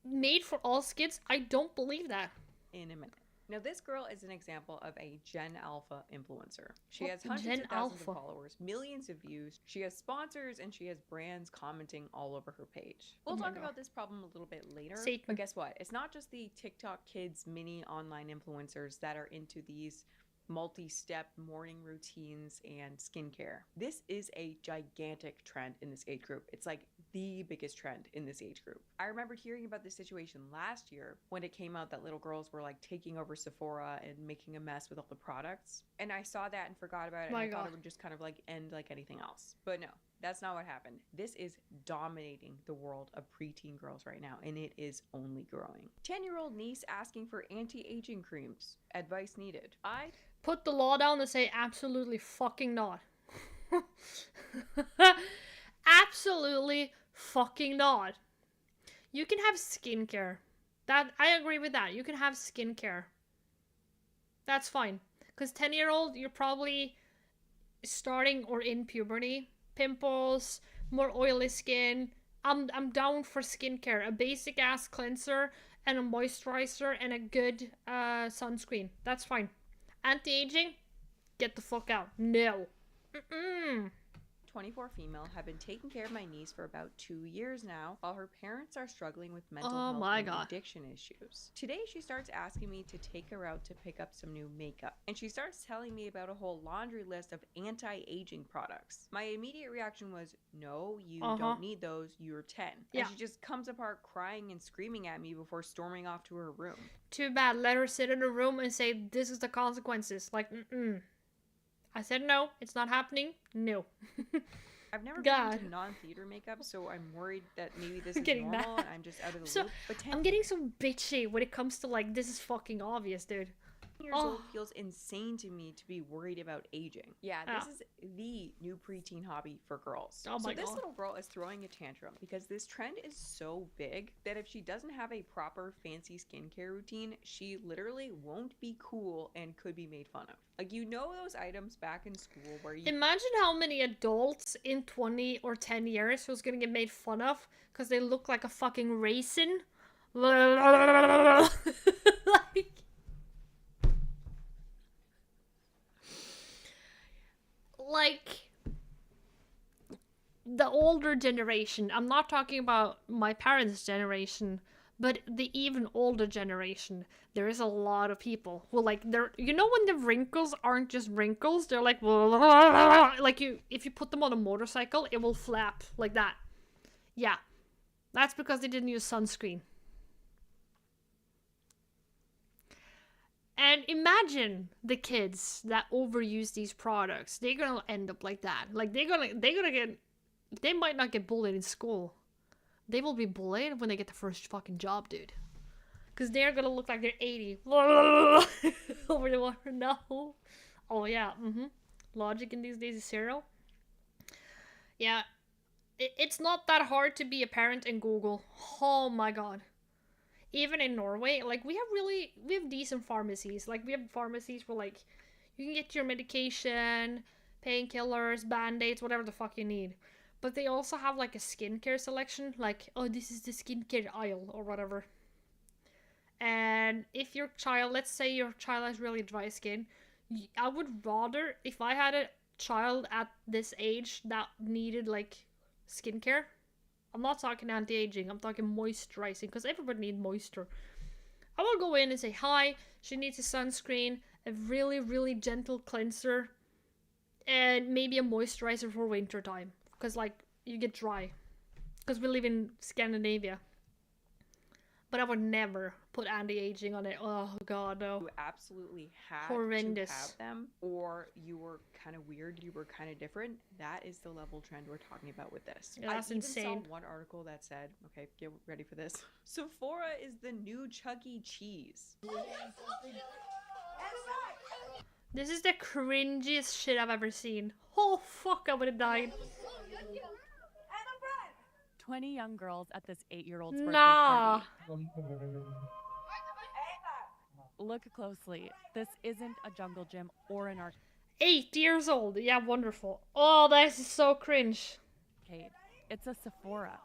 Made for all kids? I don't believe that.
In a minute. Now, this girl is an example of a Gen Alpha influencer. She
What?
has hundreds
Gen
of thousands
Alpha?
of followers, millions of views. She has sponsors, and she has brands commenting all over her page. We'll
my
talk
God.
about this problem a little bit later.
Satan.
But guess what? It's not just the TikTok kids mini online influencers that are into these multi-step morning routines and skincare. This is a gigantic trend in this age group. It's like the biggest trend in this age group. I remember hearing about this situation last year when it came out that little girls were like taking over Sephora and making a mess with all the products. And I saw that and forgot about it, and
My
I thought
God.
it would just kind of like end like anything else. But no, that's not what happened. This is dominating the world of preteen girls right now, and it is only growing. 10-year-old niece asking for anti-aging creams. Advice needed.
Put the law down and say absolutely fucking not. Absolutely fucking not. You can have skincare. That I agree with that. You can have skincare. That's fine. Because 10-year-old, you're probably starting or in puberty. Pimples, more oily skin. I'm down for skincare. A basic ass cleanser and a moisturizer and a good sunscreen. That's fine. Anti-aging? Get the fuck out. No.
24 female, have been taking care of my niece for about 2 years now, while her parents are struggling with mental
Oh
health
my
and
God.
addiction issues. Today, she starts asking me to take her out to pick up some new makeup, and she starts telling me about a whole laundry list of anti-aging products. My immediate reaction was, no, you don't need those, you're 10.
Yeah.
And she just comes apart crying and screaming at me before storming off to her room.
Too bad. Let her sit in a room and say, this is the consequences. Like, I said no. It's not happening. No.
I've never
God.
been into non-theater makeup, so I'm worried that maybe this is
Getting
normal
mad.
and I'm just out of the
So,
loop. But 10
I'm getting so bitchy when it comes to, like, this is fucking obvious, dude.
years old feels insane to me to be worried about aging. Yeah, this is the new preteen hobby for girls.
Oh my
So this
God.
little girl is throwing a tantrum because this trend is so big that if she doesn't have a proper fancy skincare routine, she literally won't be cool and could be made fun of. Like, you know those items back in school where you
Imagine how many adults in 20 or 10 years who's gonna get made fun of because they look like a fucking raisin. Like, the older generation. I'm not talking about my parents' generation, but the even older generation. There is a lot of people who, like, they're, you know, when the wrinkles aren't just wrinkles, they're like, like, if you put them on a motorcycle, it will flap like that. Yeah, that's because they didn't use sunscreen. And imagine the kids that overuse these products. They're gonna end up like that. Like, they're gonna get, they might not get bullied in school. They will be bullied when they get the first fucking job, dude. Because they're gonna look like they're 80. Over the water, no. Oh, yeah, Logic in these days is zero. Yeah. It's not that hard to be a parent in Google. Oh my god. Even in Norway, like, we have decent pharmacies. Like, we have pharmacies where, like, you can get your medication, painkillers, band-aids, whatever the fuck you need. But they also have, like, a skincare selection. Like, oh, this is the skincare aisle or whatever. And if your child, let's say your child has really dry skin, I would rather, if I had a child at this age that needed, like, skincare, I'm not talking anti-aging, I'm talking moisturizing, because everybody needs moisture. I will go in and say, hi, she needs a sunscreen, a really, really gentle cleanser, and maybe a moisturizer for winter time. Because, like, you get dry. Because we live in Scandinavia. But I would never put anti-aging on it. Oh god, no.
You absolutely had
Horrendous.
to have them, or you were kind of weird, you were kind of different. That is the level trend we're talking about with this.
Yeah, that's
I even
insane.
saw one article that said, okay, get ready for this. Sephora is the new Chuck E. Cheese.
This is the cringiest shit I've ever seen. Oh fuck, I would have died.
20 young girls at this 8-year-old's birthday
Nah.
party. Look closely. This isn't a jungle gym or an
8 years old. Yeah, wonderful. Oh, that is so cringe.
arcade. It's a Sephora.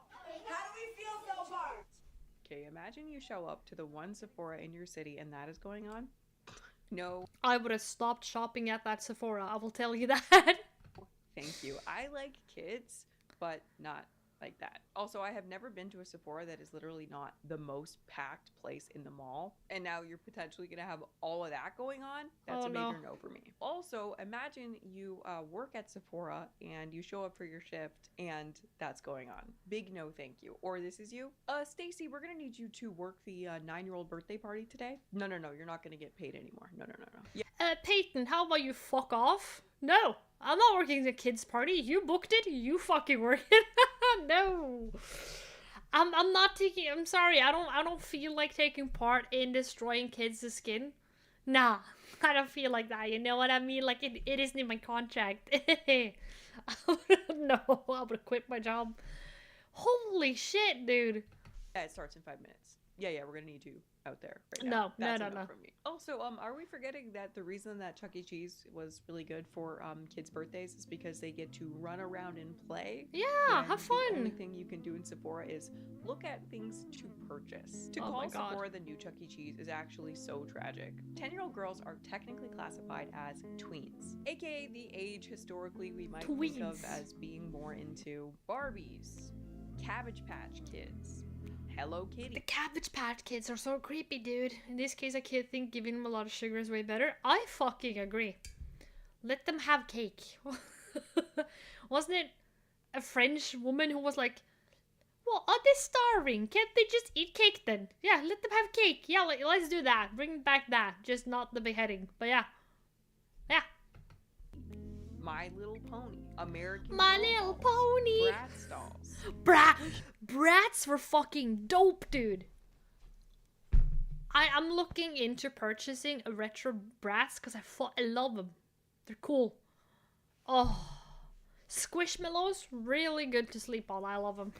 Okay, imagine you show up to the one Sephora in your city and that is going on. No,
I would have stopped shopping at that Sephora, I will tell you that.
thank you. I like kids, but not like that. Also, I have never been to a Sephora that is literally not the most packed place in the mall. And now you're potentially going to have all of that going on. That's
Oh,
a major
no.
no for me. Also, imagine you work at Sephora and you show up for your shift and that's going on. Big no thank you. Or this is you. Stacy, we're going to need you to work the 9-year-old birthday party today. No, you're not going to get paid anymore. No. Yeah.
Peyton, how about you fuck off? No, I'm not working the kids' party. You booked it, you fucking work it. No. I'm not taking, I'm sorry, I don't feel like taking part in destroying kids' skin. Nah, I don't feel like that, you know what I mean? Like, it isn't in my contract. No, I would have quit my job. Holy shit, dude.
Yeah, it starts in 5 minutes. Yeah, we're gonna need you out there right
No,
now. That's
no.
enough from me. Also, are we forgetting that the reason that Chuck E. Cheese was really good for kids' birthdays is because they get to run around and play?
Yeah,
And
have
The only
fun.
thing you can do in Sephora is look at things to purchase. To
Oh my
call
God.
Sephora the new Chuck E. Cheese is actually so tragic. 10-year-old girls are technically classified as tweens, aka the age historically we might think of
Tweens.
as being more into Barbies, Cabbage Patch Kids, Hello Kitty.
The Cabbage Patch Kids are so creepy, dude. In this case, I can't think giving them a lot of sugar is way better. I fucking agree. Let them have cake. Wasn't it a French woman who was like, well, are they starving? Can't they just eat cake then? Yeah, let them have cake. Yeah, let's do that. Bring back that. Just not the beheading. But yeah. Yeah.
My Little Pony, American
My
Girl
Little
dolls,
Pony.
Bratz dolls.
Brats were fucking dope, dude. I'm looking into purchasing a retro Bratz because I love them. They're cool. Oh, Squishmallows, really good to sleep on. I love them.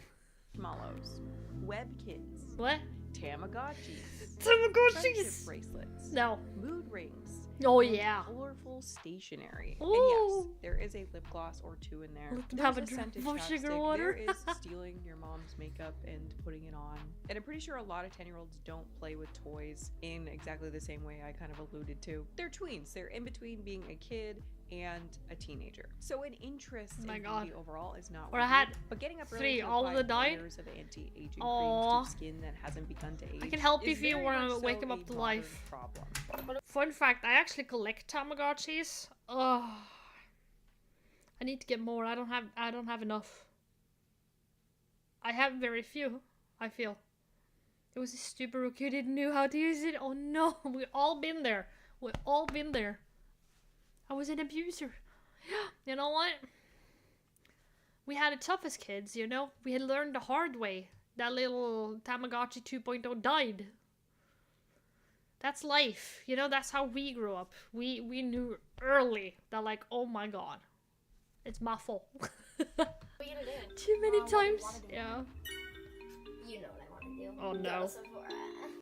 Mallows, Web Kids,
What?
Tamagotchis,
Tamagotchis.
friendship bracelets,
No.
mood rings.
Oh
and
yeah.
colorful stationery. And
Ooh.
yes, there is a lip gloss or two in there.
Let them
There's
have a
a
drop
scented
of sugar
chapstick.
water.
There is stealing your mom's makeup and putting it on. And I'm pretty sure a lot of 10-year-olds don't play with toys in exactly the same way I kind of alluded to. They're tweens. They're in between being a kid and a teenager. So an interest
Oh my
in
God.
beauty overall is not
Or I
weird,
had
but getting up early
3,
to
all of
apply
them died.
layers of anti-aging
Aw.
creams to skin that hasn't begun to age
I can help you
is
if you
very
wanna
much
wake
so
them up
a
to
modern
life.
problem.
Fun fact, I actually collect Tamagotchis. Oh, I need to get more. I don't have enough. I have very few, I feel. It was a stupid rookie who didn't know how to use it. Oh no, we all been there. We all been there. I was an abuser. You know what? We had it tough as kids, you know? We had learned the hard way. That little Tamagotchi 2.0 died. That's life. You know, that's how we grew up. We knew early that, like, oh my god. It's my fault.
What are you gonna do?
Too many
What do you
times.
wanna do?
Yeah.
You know what I want to do.
Oh,
Go
no.
to Sephora.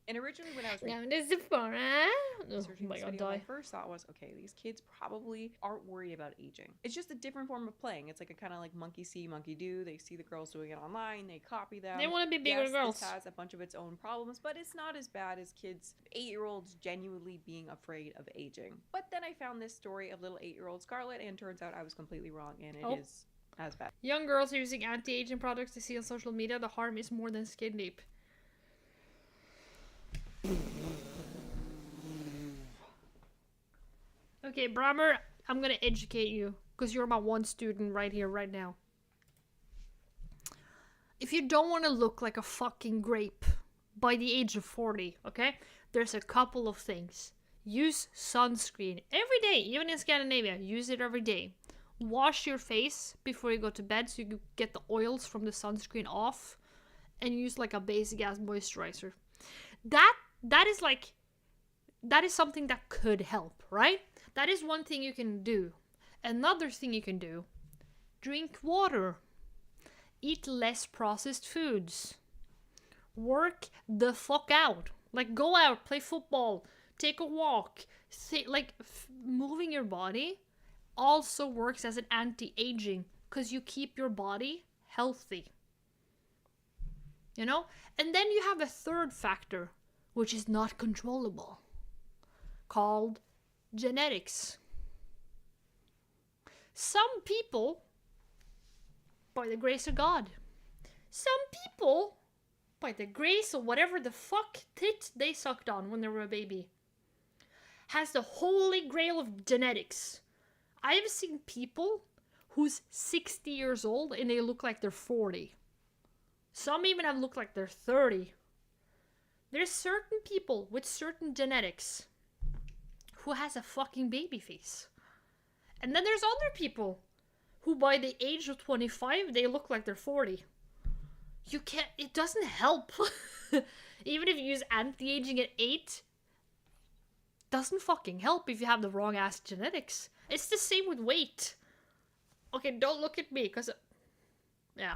And originally when I was
Now this is Sephora. Oh
researching
my
this
god,
video, my
die.
first thought was, okay, these kids probably aren't worried about aging. It's just a different form of playing. It's like a kind of like monkey see, monkey do. They see the girls doing it online, they copy them.
They want to be bigger
Yes,
girls.
this has a bunch of its own problems, but it's not as bad as kids, 8-year-olds genuinely being afraid of aging. But then I found this story of little 8-year-old Scarlett, and turns out I was completely wrong, and it
Oh.
is as bad.
Young girls are using anti-aging products they see on social media. The harm is more than skin deep. Okay, Brammer, I'm gonna educate you because you're my one student right here, right now. If you don't want to look like a fucking grape by the age of 40, okay, there's a couple of things. Use sunscreen every day, even in Scandinavia. Use it every day. Wash your face before you go to bed so you get the oils from the sunscreen off, and use like a basic ass moisturizer. That is something that could help, right? That is one thing you can do. Another thing you can do, drink water. Eat less processed foods. Work the fuck out. Like, go out, play football, take a walk. Moving your body also works as an anti-aging because you keep your body healthy. You know? And then you have a third factor, which is not controllable, called genetics. Some people, by the grace of God, some people, by the grace of whatever the fuck tit they sucked on when they were a baby, has the holy grail of genetics. I've seen people who's 60 years old and they look like they're 40. Some even have looked like they're 30. There's certain people with certain genetics who has a fucking baby face. And then there's other people who by the age of 25, they look like they're 40. You can't, it doesn't help. Even if you use anti-aging at 8, doesn't fucking help if you have the wrong ass genetics. It's the same with weight. Okay, don't look at me, cause yeah,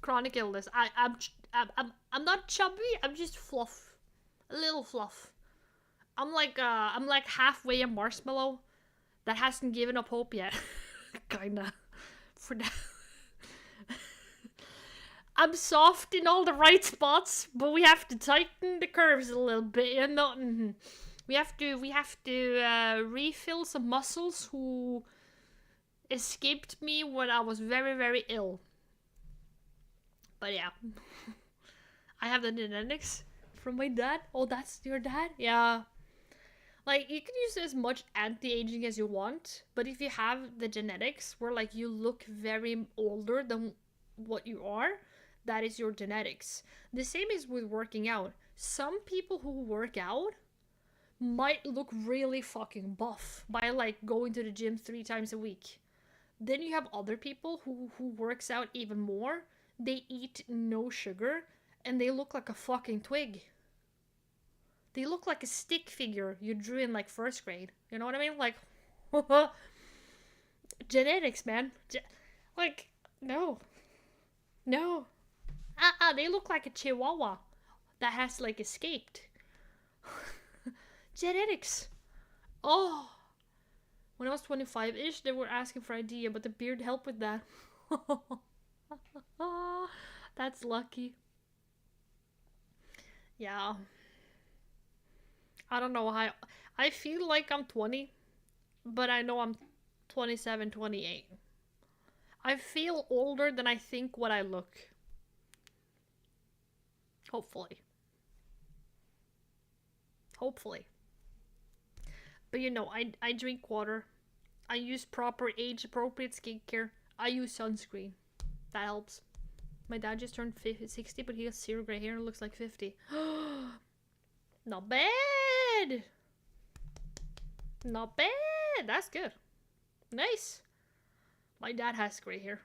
chronic illness. I'm not chubby. I'm just fluff, a little fluff. I'm like halfway a marshmallow that hasn't given up hope yet. Kinda, for now. I'm soft in all the right spots, but we have to tighten the curves a little bit. You know, we have to refill some muscles who escaped me when I was very, very ill. But yeah, I have the genetics from my dad. Oh, that's your dad? Yeah. Like, you can use as much anti-aging as you want, but if you have the genetics where, like, you look very older than what you are, that is your genetics. The same is with working out. Some people who work out might look really fucking buff by, like, going to the gym 3 times a week. Then you have other people who works out even more. They eat no sugar, and they look like a fucking twig. They look like a stick figure you drew in, like, 1st grade. You know what I mean? Like, genetics, man. Like, no. No. They look like a chihuahua that has, like, escaped. Genetics. Oh. When I was 25-ish, they were asking for idea, but the beard helped with that. That's lucky. Yeah. I don't know how. I feel like I'm 20, but I know I'm 27, 28. I feel older than I think what I look. Hopefully. Hopefully. But you know, I drink water. I use proper age-appropriate skincare. I use sunscreen. That helps. My dad just turned 60, but he has 0 gray hair and looks like 50. Not bad! Not bad! That's good. Nice. My dad has gray hair.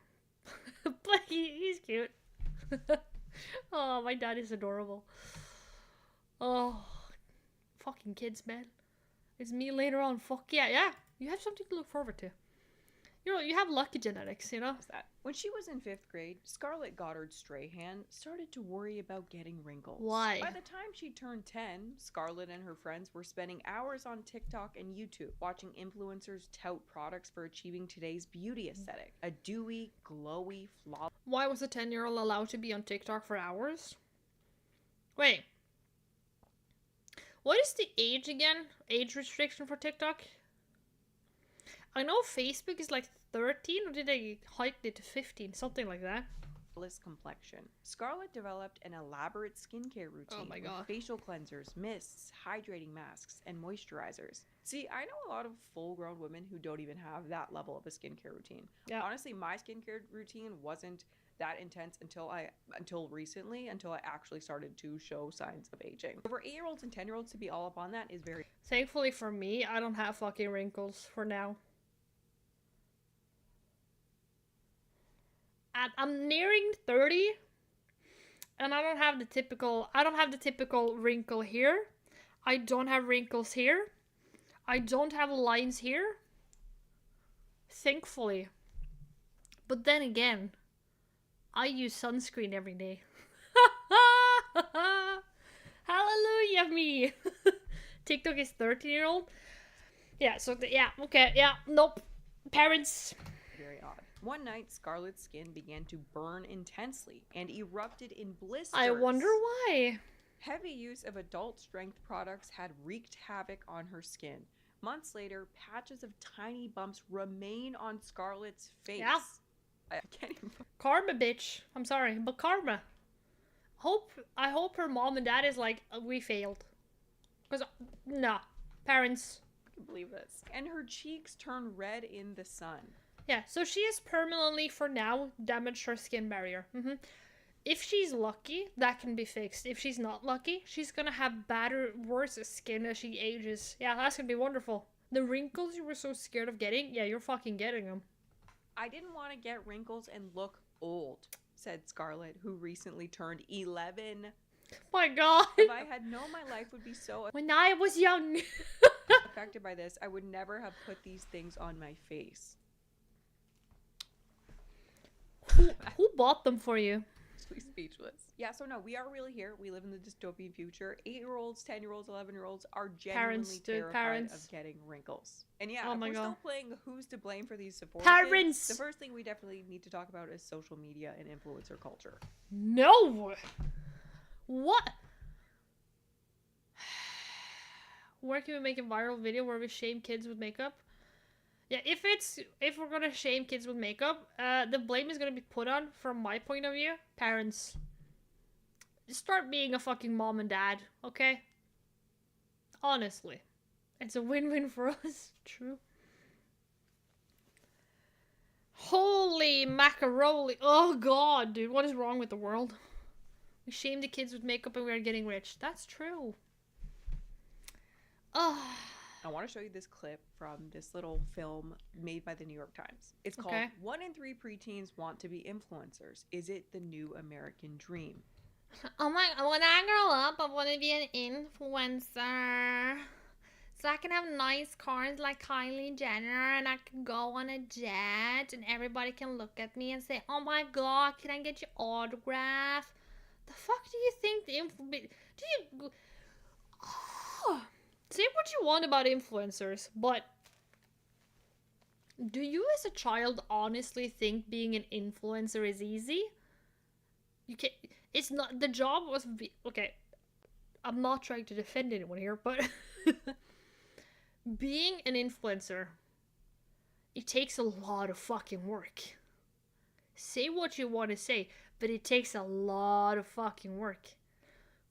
But he's cute. Oh, my dad is adorable. Oh, fucking kids, man. It's me later on. Fuck yeah, yeah. You have something to look forward to. You know, you have lucky genetics, you know?
That. When she was in 5th grade, Scarlett Goddard Strahan started to worry about getting wrinkles.
Why?
By the time she turned 10, Scarlett and her friends were spending hours on TikTok and YouTube watching influencers tout products for achieving today's beauty aesthetic. A dewy, glowy, flawless...
Why was a 10-year-old allowed to be on TikTok for hours? Wait. What is the age again? Age restriction for TikTok? I know Facebook is like 13, or did they hike it to 15? Something like that.
Complexion. Scarlett developed an elaborate skincare routine
my
with
God.
facial cleansers, mists, hydrating masks, and moisturizers. See, I know a lot of full-grown women who don't even have that level of a skincare routine.
Yeah.
Honestly, my skincare routine wasn't that intense until recently, until I actually started to show signs of aging. For 8-year-olds and 10-year-olds to be all up on that is very
Thankfully for me, I don't have fucking wrinkles for now. I'm nearing 30, and I don't have the typical wrinkle here. I don't have wrinkles here. I don't have lines here. Thankfully. But then again, I use sunscreen every day. Hallelujah me. TikTok is 13-year-old. Yeah, so okay, yeah, nope. Parents.
very odd. One night, Scarlett's skin began to burn intensely and erupted in blisters.
I wonder why.
Heavy use of adult-strength products had wreaked havoc on her skin. Months later, patches of tiny bumps remain on Scarlett's face.
Yeah.
I can't even...
Karma, bitch. I'm sorry, but karma. I hope her mom and dad is like, we failed. Because, nah. Parents.
I can believe this. And her cheeks turn red in the sun.
Yeah, so she has permanently, for now, damaged her skin barrier. If she's lucky, that can be fixed. If she's not lucky, she's gonna have worse skin as she ages. Yeah, that's gonna be wonderful. The wrinkles you were so scared of getting, yeah, you're fucking getting them.
I didn't want to get wrinkles and look old, said Scarlett, who recently turned 11.
My God.
If I had known my life would be so
When I was young.
affected by this, I would never have put these things on my face.
Who bought them for you?
Speechless. Yeah, so no, we are really here. We live in the dystopian future. 8-year-olds, 10-year-olds, 11-year-olds are genuinely terrified of getting wrinkles. And yeah,
Oh
if
my
we're
God.
still playing who's to blame for these Sephora
Parents!
kids, the first thing we definitely need to talk about is social media and influencer culture.
No! What? Where can we make a viral video where we shame kids with makeup? Yeah, if we're gonna shame kids with makeup, the blame is gonna be put on, from my point of view, parents. Start being a fucking mom and dad, okay? Honestly. It's a win-win for us. True. Holy macaroni. Oh god, dude, what is wrong with the world? We shame the kids with makeup and we are getting rich. That's true. Ugh.
I want to show you this clip from this little film made by the New York Times. It's called
Okay.
1 in 3 preteens Want to Be Influencers. Is it the new American dream?
Oh my, when I grow up, I want to be an influencer. So I can have nice cars like Kylie Jenner, and I can go on a jet, and everybody can look at me and say, oh my god, can I get your autograph? The fuck do you think do you... Oh. Say what you want about influencers, but do you as a child honestly think being an influencer is easy? You can It's not. The job was okay. I'm not trying to defend anyone here, but being an influencer, it takes a lot of fucking work. Say what you want to say, but it takes a lot of fucking work.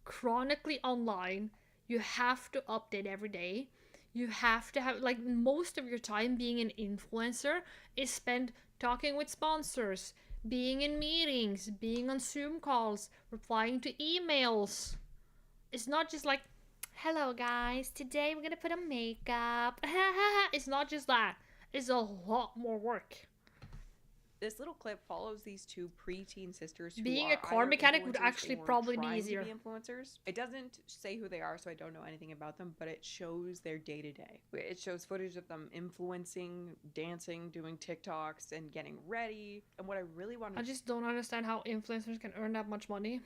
Chronically online, you have to update every day. You have to have, like, most of your time being an influencer is spent talking with sponsors, being in meetings, being on Zoom calls, replying to emails. It's not just like, hello guys, today we're gonna put on makeup. It's not just that. It's a lot more work.
This little clip follows these two preteen sisters who
Being
are
a car
either
mechanic would
influencers
actually
or
probably be
trying to
easier.
Influencers. It doesn't say who they are, so I don't know anything about them, but it shows their day-to-day. It shows footage of them influencing, dancing, doing TikToks, and getting ready. And what I really want to...
I just don't understand how influencers can earn that much money.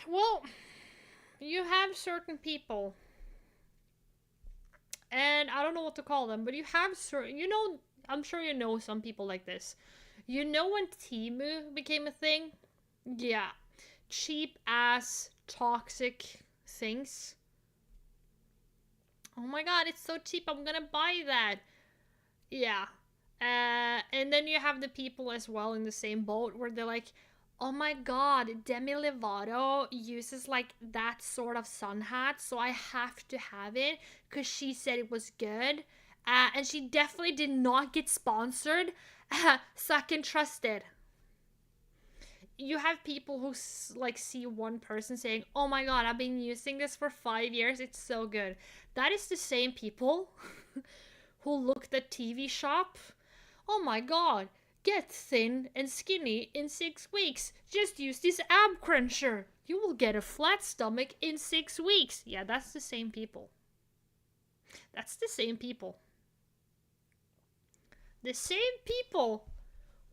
Well, you have certain people, and I don't know what to call them, but you have certain, I'm sure you know some people like this. You know when Temu became a thing? Yeah. Cheap ass, toxic things. Oh my god, it's so cheap, I'm gonna buy that. Yeah. And then you have the people as well in the same boat where they're like, oh my god, Demi Lovato uses like that sort of sun hat, so I have to have it because she said it was good. And she definitely did not get sponsored, so I can trust it. You have people who like see one person saying, oh my god, I've been using this for 5 years, it's so good. That is the same people who looked at TV Shop. Oh my god, get thin and skinny in 6 weeks. Just use this ab cruncher. You will get a flat stomach in 6 weeks. Yeah, that's the same people. That's the same people. The same people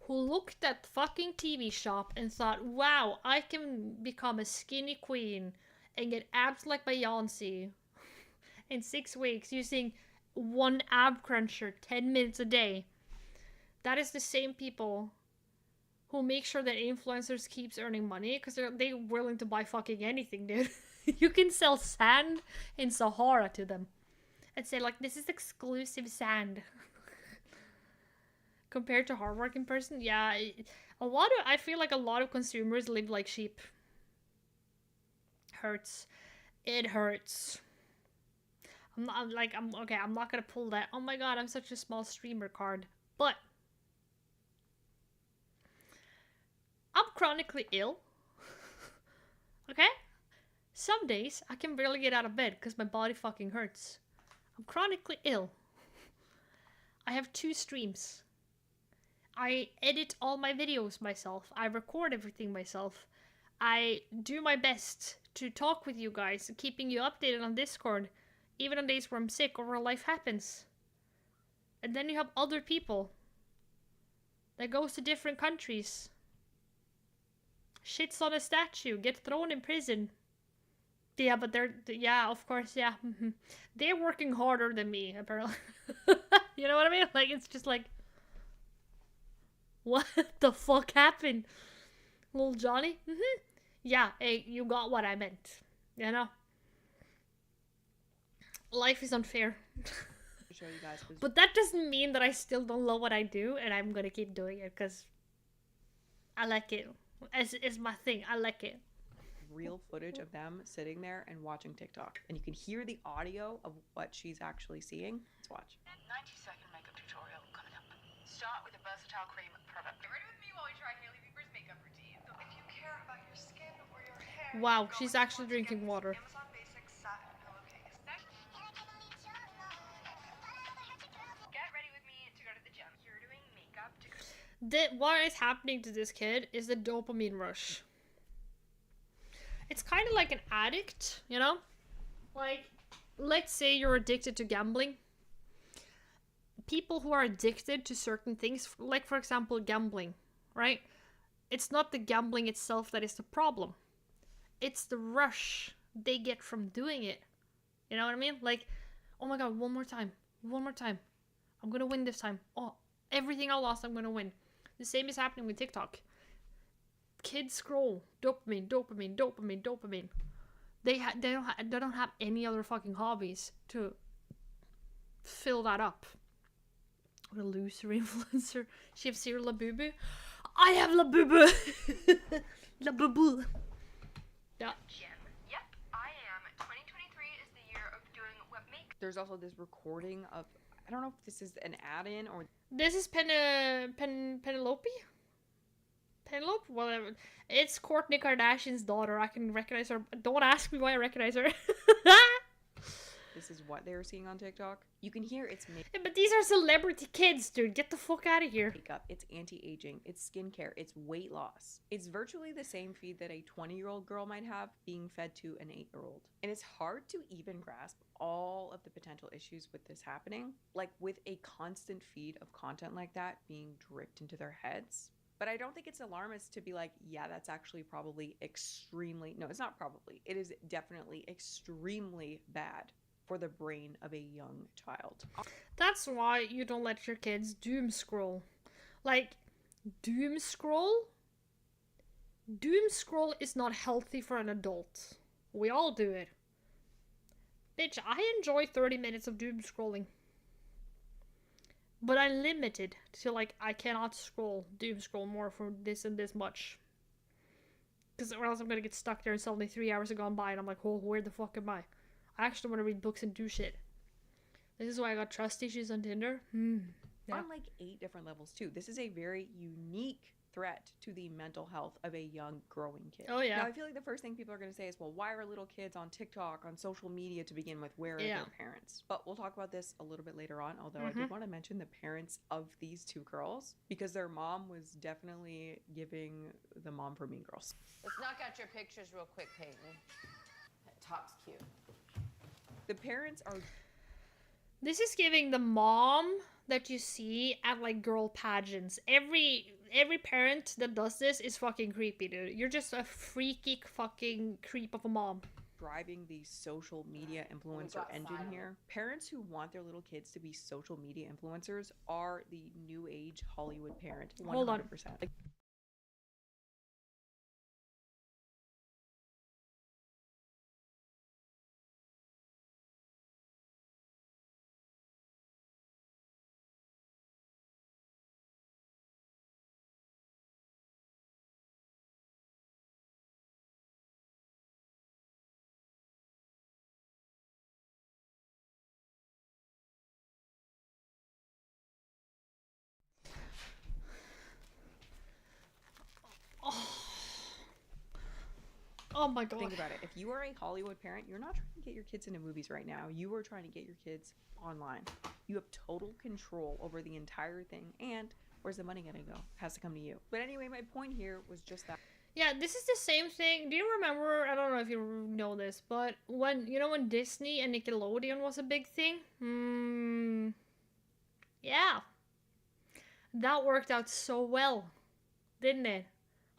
who looked at fucking TV Shop and thought, wow, I can become a skinny queen and get abs like Beyonce in 6 weeks using one ab cruncher 10 minutes a day. That is the same people who make sure that influencers keeps earning money because they're willing to buy fucking anything, dude. You can sell sand in Sahara to them and say like, this is exclusive sand. Compared to hardworking person, yeah, I feel like a lot of consumers live like sheep. Hurts. It hurts. I'm not gonna pull that. Oh my god, I'm such a small streamer card. But I'm chronically ill. Okay? Some days I can barely get out of bed because my body fucking hurts. I'm chronically ill. I have 2 streams. I edit all my videos myself. I record everything myself. I do my best to talk with you guys, keeping you updated on Discord, even on days where I'm sick or where life happens. And then you have other people that goes to different countries, shits on a statue, get thrown in prison. Yeah, but yeah, of course, yeah. They're working harder than me, apparently. You know what I mean? Like, it's just like, what the fuck happened? Little Johnny? Yeah, hey, you got what I meant. You know? Life is unfair.
Show you guys
But that doesn't mean that I still don't love what I do and I'm gonna keep doing it because I like it. It's my thing. I like it.
real footage of them sitting there and watching TikTok. And you can hear the audio of what she's actually seeing. Let's watch.
90-second makeup tutorial coming up. Start with a versatile cream product. Get ready with me while we try Hailey Bieber's makeup routine. If you care about your skin or your hair,
wow, she's actually drinking water.
Amazon Basics satin pillowcase. Get ready with me to go to the gym. You're doing makeup to go.
What is happening to this kid is the dopamine rush. It's kind of like an addict, you know? Like, let's say you're addicted to gambling. People who are addicted to certain things, like for example gambling, right? It's not the gambling itself that is the problem. It's the rush they get from doing it. You know what I mean? Like, oh my god, one more time. I'm gonna win this time. Oh, everything I lost, I'm gonna win. The same is happening with TikTok. Kids scroll. Dopamine. They don't have any other fucking hobbies to fill that up. What a loser influencer. She have zero Labubu. I have Labubu. Labubu. Yeah.
Yep, I am. 2023 is the year of doing web make.
There's also this recording of, I don't know if this is an add-in or...
This is Penelope? Penelope? Whatever. It's Kourtney Kardashian's daughter. I can recognize her. Don't ask me why I recognize her.
This is what they were seeing on TikTok. You can hear it's
Yeah, but these are celebrity kids, dude. Get the fuck out of here.
makeup, it's anti-aging, it's skincare, it's weight loss. It's virtually the same feed that a 20-year-old girl might have being fed to an 8-year-old. And it's hard to even grasp all of the potential issues with this happening, like with a constant feed of content like that being dripped into their heads. But I don't think it's alarmist to be like, yeah, that's actually probably extremely, no, it's not probably, it is definitely extremely bad for the brain of a young child.
That's why you don't let your kids doom scroll. Like, doom scroll? Doom scroll is not healthy for an adult. We all do it. Bitch, I enjoy 30 minutes of doom scrolling. But I'm limited to, like, I cannot doom scroll more for this and this much. Because or else I'm gonna get stuck there and suddenly 3 hours have gone by and I'm like, oh, where the fuck am I? I actually want to read books and do shit. This is why I got trust issues on Tinder. Yeah.
On like 8 different levels too. This is a very unique threat to the mental health of a young growing kid.
Oh, yeah.
Now I feel like the first thing people are going to say is, well, why are little kids on TikTok, on social media to begin with? Where are their parents? But we'll talk about this a little bit later on, although I did want to mention the parents of these 2 girls, because their mom was definitely giving the mom for Mean Girls.
Let's knock out your pictures real quick, Peyton. That top's cute.
The parents are...
This is giving the mom that you see at like girl pageants. Every parent that does this is fucking creepy, dude. You're just a freaky fucking creep of a mom.
Driving the social media influencer engine here. Parents who want their little kids to be social media influencers are the new age Hollywood parent. 100%.
Hold on.
Like,
Oh my god.
think about it. If you are a Hollywood parent, you're not trying to get your kids into movies right now. You are trying to get your kids online. You have total control over the entire thing. And where's the money gonna go? It has to come to you. But anyway, my point here was just that.
Yeah, this is the same thing. Do you remember, I don't know if you know this, but when Disney and Nickelodeon was a big thing? Yeah. That worked out so well, didn't it?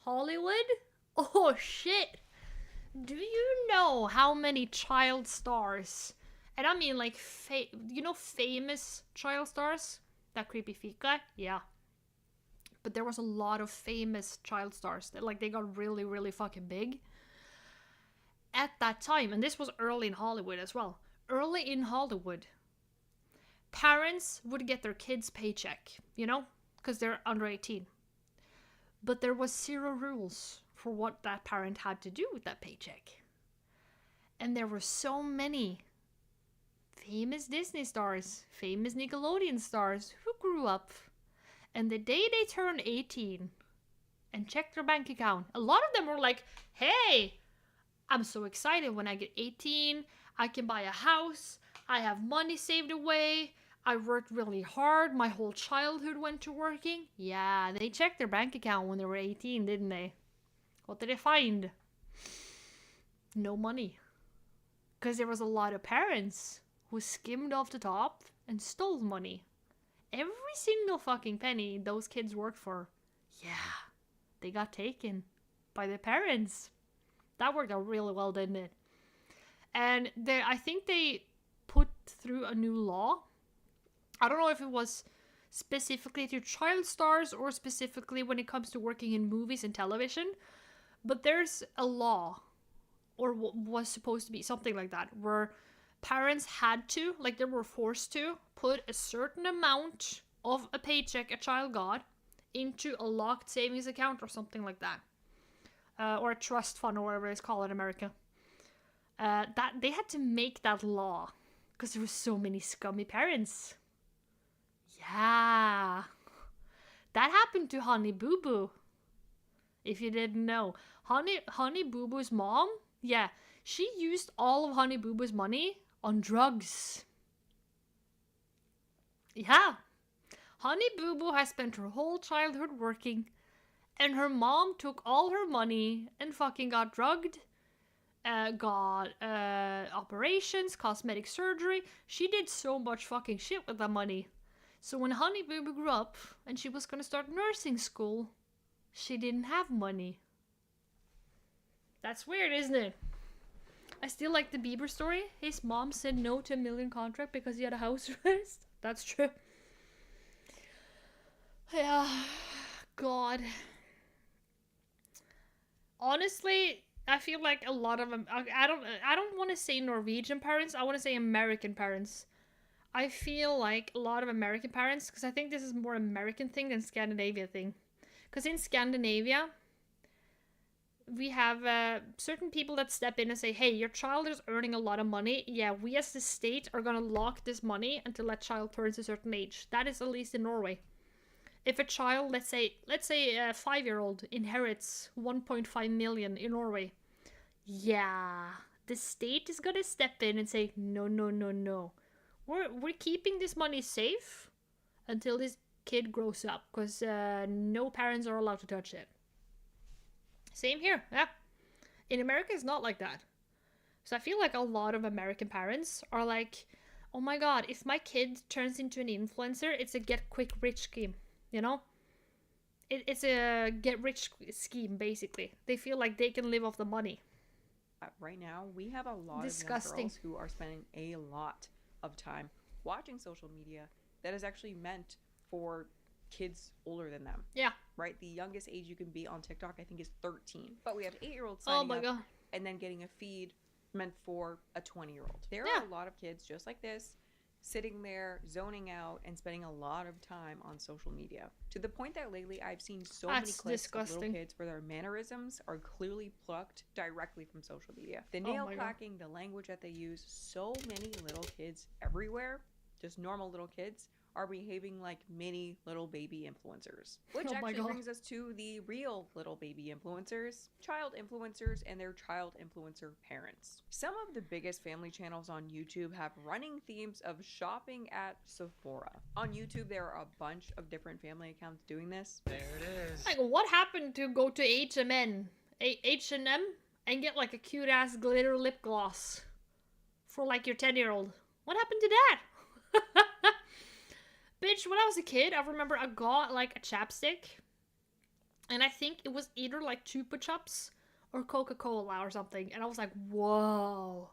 Hollywood? Oh shit. Do you know how many child stars, and I mean like famous child stars? That creepy feet guy? Yeah. But there was a lot of famous child stars that like they got really, really fucking big at that time. And this was early in Hollywood as well. Early in Hollywood, parents would get their kids' paycheck, because they're under 18. But there was 0 rules for what that parent had to do with that paycheck. And there were so many famous Disney stars, famous Nickelodeon stars who grew up. And the day they turned 18 and checked their bank account, a lot of them were like, hey, I'm so excited when I get 18. I can buy a house. I have money saved away. I worked really hard. My whole childhood went to working. Yeah, they checked their bank account when they were 18, didn't they? What did they find? No money. Because there was a lot of parents who skimmed off the top and stole money. Every single fucking penny those kids worked for, yeah, they got taken by their parents. That worked out really well, didn't it? And I think they put through a new law. I don't know if it was specifically to child stars or specifically when it comes to working in movies and television, but there's a law, or was supposed to be something like that, where parents had to, like they were forced to, put a certain amount of a paycheck a child got into a locked savings account or something like that. Or a trust fund or whatever it's called in America. That they had to make that law because there were so many scummy parents. Yeah. That happened to Honey Boo Boo. If you didn't know. Honey Boo Boo's mom, yeah, she used all of Honey Boo Boo's money on drugs. Yeah. Honey Boo Boo has spent her whole childhood working, and her mom took all her money and fucking got drugged, got operations, cosmetic surgery. She did so much fucking shit with that money. So when Honey Boo Boo grew up and she was gonna start nursing school, she didn't have money. That's weird, isn't it? I still like the Bieber story. His mom said no to a million contract because he had a house arrest. That's true. Yeah. God. Honestly, I feel like a lot of them. I don't want to say Norwegian parents. I want to say American parents. I feel like a lot of American parents, because I think this is more American thing than Scandinavia thing. Because in Scandinavia, we have certain people that step in and say, hey, your child is earning a lot of money. Yeah, we as the state are going to lock this money until that child turns a certain age. That is at least in Norway. If a child, let's say a 5-year-old inherits 1.5 million in Norway, yeah, the state is gonna step in and say, no, no, no, no. We're keeping this money safe until this kid grows up, because no parents are allowed to touch it. Same here, yeah. In America, it's not like that. So I feel like a lot of American parents are like, oh my god, if my kid turns into an influencer, it's a get-quick-rich scheme. You know? It's a get-rich scheme, basically. They feel like they can live off the money.
Right now, we have a lot of young girls who are spending a lot of time watching social media that is actually meant for kids older than them.
Yeah.
Right? The youngest age you can be on TikTok, I think, is 13. But we have 8-year-olds signing up and then getting a feed meant for a 20-year-old. There are a lot of kids just like this, sitting there, zoning out, and spending a lot of time on social media. To the point that lately I've seen so many clips of little kids where their mannerisms are clearly plucked directly from social media. The nail clacking, the language that they use, so many little kids everywhere, just normal little kids, are behaving like mini little baby influencers. Which actually brings us to the real little baby influencers, child influencers, and their child influencer parents. Some of the biggest family channels on YouTube have running themes of shopping at Sephora. On YouTube, there are a bunch of different family accounts doing this.
There it is.
Like, what happened to go to H&M and get like a cute ass glitter lip gloss for like your 10-year-old? What happened to that? Bitch, when I was a kid, I remember I got like a chapstick, and I think it was either like Chupa Chups or Coca-Cola or something, and I was like, whoa,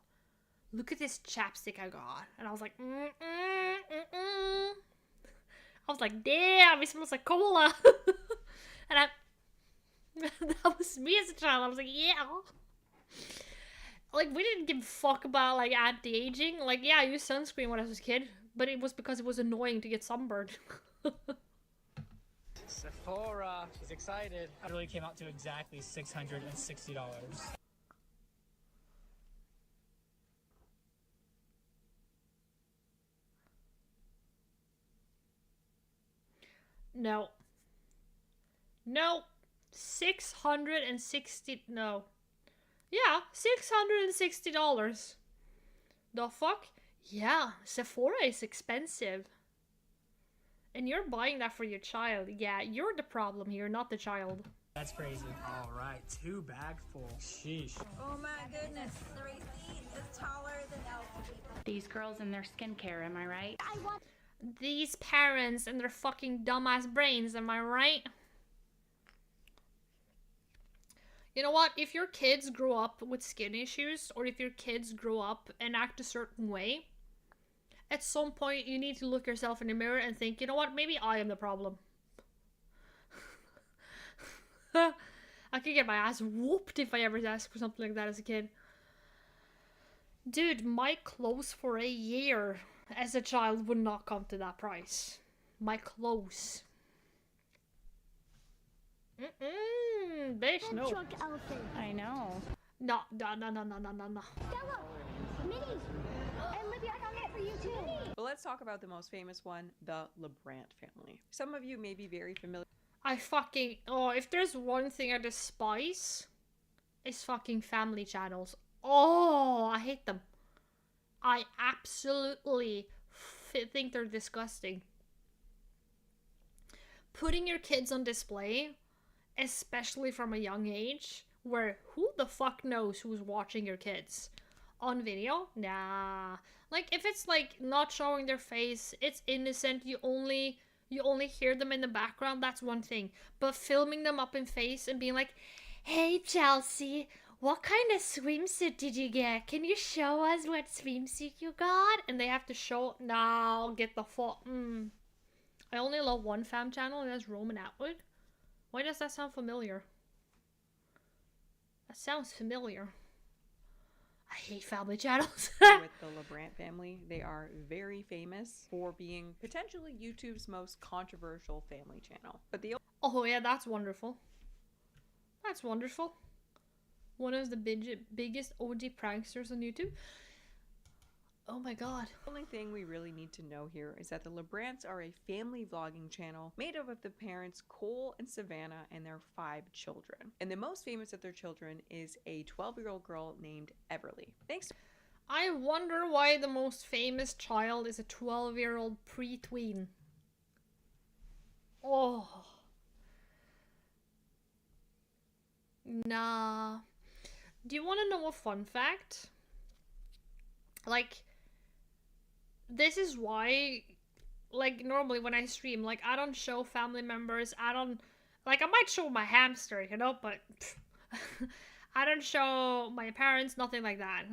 look at this chapstick I got. And I was like, I was like, damn, it smells like cola. And that was me as a child. I was like, yeah. Like, we didn't give a fuck about like anti-aging. Like, yeah, I used sunscreen when I was a kid, but it was because it was annoying to get sunburned.
Sephora, she's excited. It really came out to exactly $660.
No. No. 660. No. Yeah, $660. The fuck? Yeah, Sephora is expensive. And you're buying that for your child. Yeah, you're the problem here, not the child.
That's crazy. All right, 2 bags full. Sheesh.
Oh my goodness, the receipt is taller than elf people.
These girls and their skincare, am I right?
These parents and their fucking dumbass brains, am I right? You know what? If your kids grow up with skin issues, or if your kids grow up and act a certain way, at some point you need to look yourself in the mirror and think, you know what? Maybe I am the problem. I could get my ass whooped if I ever asked for something like that as a kid. Dude, my clothes for a year as a child would not come to that price. My clothes. Bitch, no.
I know.
No.
Stella, Minnie, and Libby, I got that for you too.
But let's talk about the most famous one, the LeBrant family. Some of you may be very familiar.
If there's one thing I despise, it's fucking family channels. Oh, I hate them. I absolutely think they're disgusting. Putting your kids on display, especially from a young age, where who the fuck knows who's watching your kids on video? Nah. Like, if it's like not showing their face, it's innocent, you only hear them in the background, that's one thing. But filming them up in face and being like, hey Chelsea, what kind of swimsuit did you get? Can you show us what swimsuit you got? And they have to show, no, get the fuck. I only love one fam channel, and that's Roman Atwood. Why does that sound familiar? That sounds familiar. I hate family channels.
With the LeBrant family, they are very famous for being potentially YouTube's most controversial family channel. But the
Oh yeah, that's wonderful. That's wonderful. One of the biggest OG pranksters on YouTube. Oh my god.
The only thing we really need to know here is that the LeBrants are a family vlogging channel made up of the parents Cole and Savannah and their 5 children. And the most famous of their children is a 12-year-old girl named Everly. Thanks to
I wonder why the most famous child is a 12-year-old pre-tween. Oh. Nah. Do you want to know a fun fact? Like, this is why, like, normally when I stream, like, I don't show family members, I might show my hamster, you know, but I don't show my parents, nothing like that.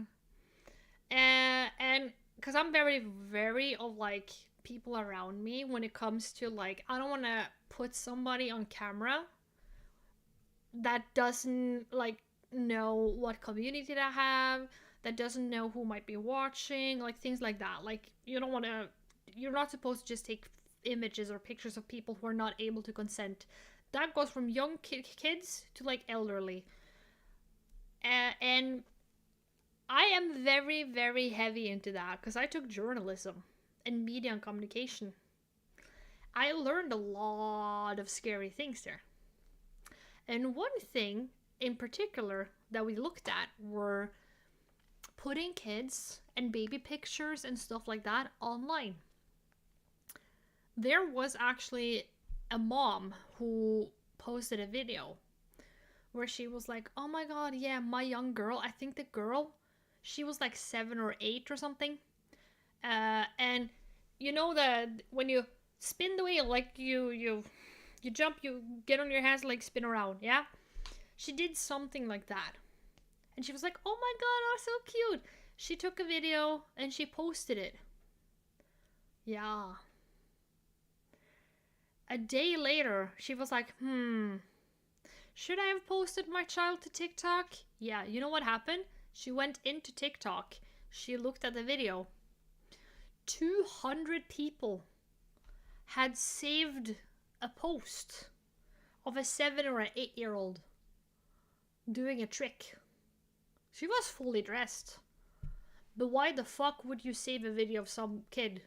And because I'm very, very of, like, people around me when it comes to, like, I don't want to put somebody on camera that doesn't, like, know what community they have, that doesn't know who might be watching, like, things like that. Like, you're not supposed to just take images or pictures of people who are not able to consent. That goes from young kids to, like, elderly. And I am very, very heavy into that because I took journalism and media and communication. I learned a lot of scary things there. And one thing in particular that we looked at were putting kids and baby pictures and stuff like that online. There was actually a mom who posted a video where she was like, oh my god, yeah, my young girl, I think the girl, she was like 7 or 8 or something. And you know that when you spin the wheel, like you jump, you get on your hands, like spin around, yeah? She did something like that. And she was like, oh my god, oh, so cute. She took a video and she posted it. Yeah. A day later, she was like, should I have posted my child to TikTok? Yeah, you know what happened? She went into TikTok. She looked at the video. 200 people had saved a post of a 7 or an 8-year-old doing a trick. She was fully dressed. But why the fuck would you save a video of some kid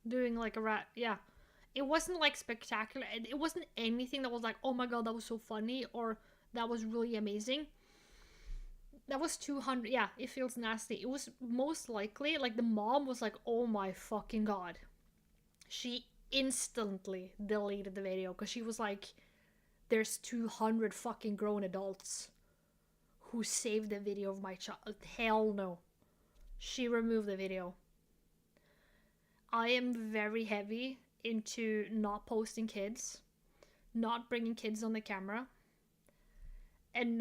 doing like a rat? Yeah. It wasn't like spectacular. It wasn't anything that was like, oh my god, that was so funny, or that was really amazing. That was 200. Yeah, it feels nasty. It was most likely, like, the mom was like, oh my fucking god. She instantly deleted the video because she was like, there's 200 fucking grown adults who saved the video of my child. Hell no. She removed the video. I am very heavy into not posting kids, not bringing kids on the camera, and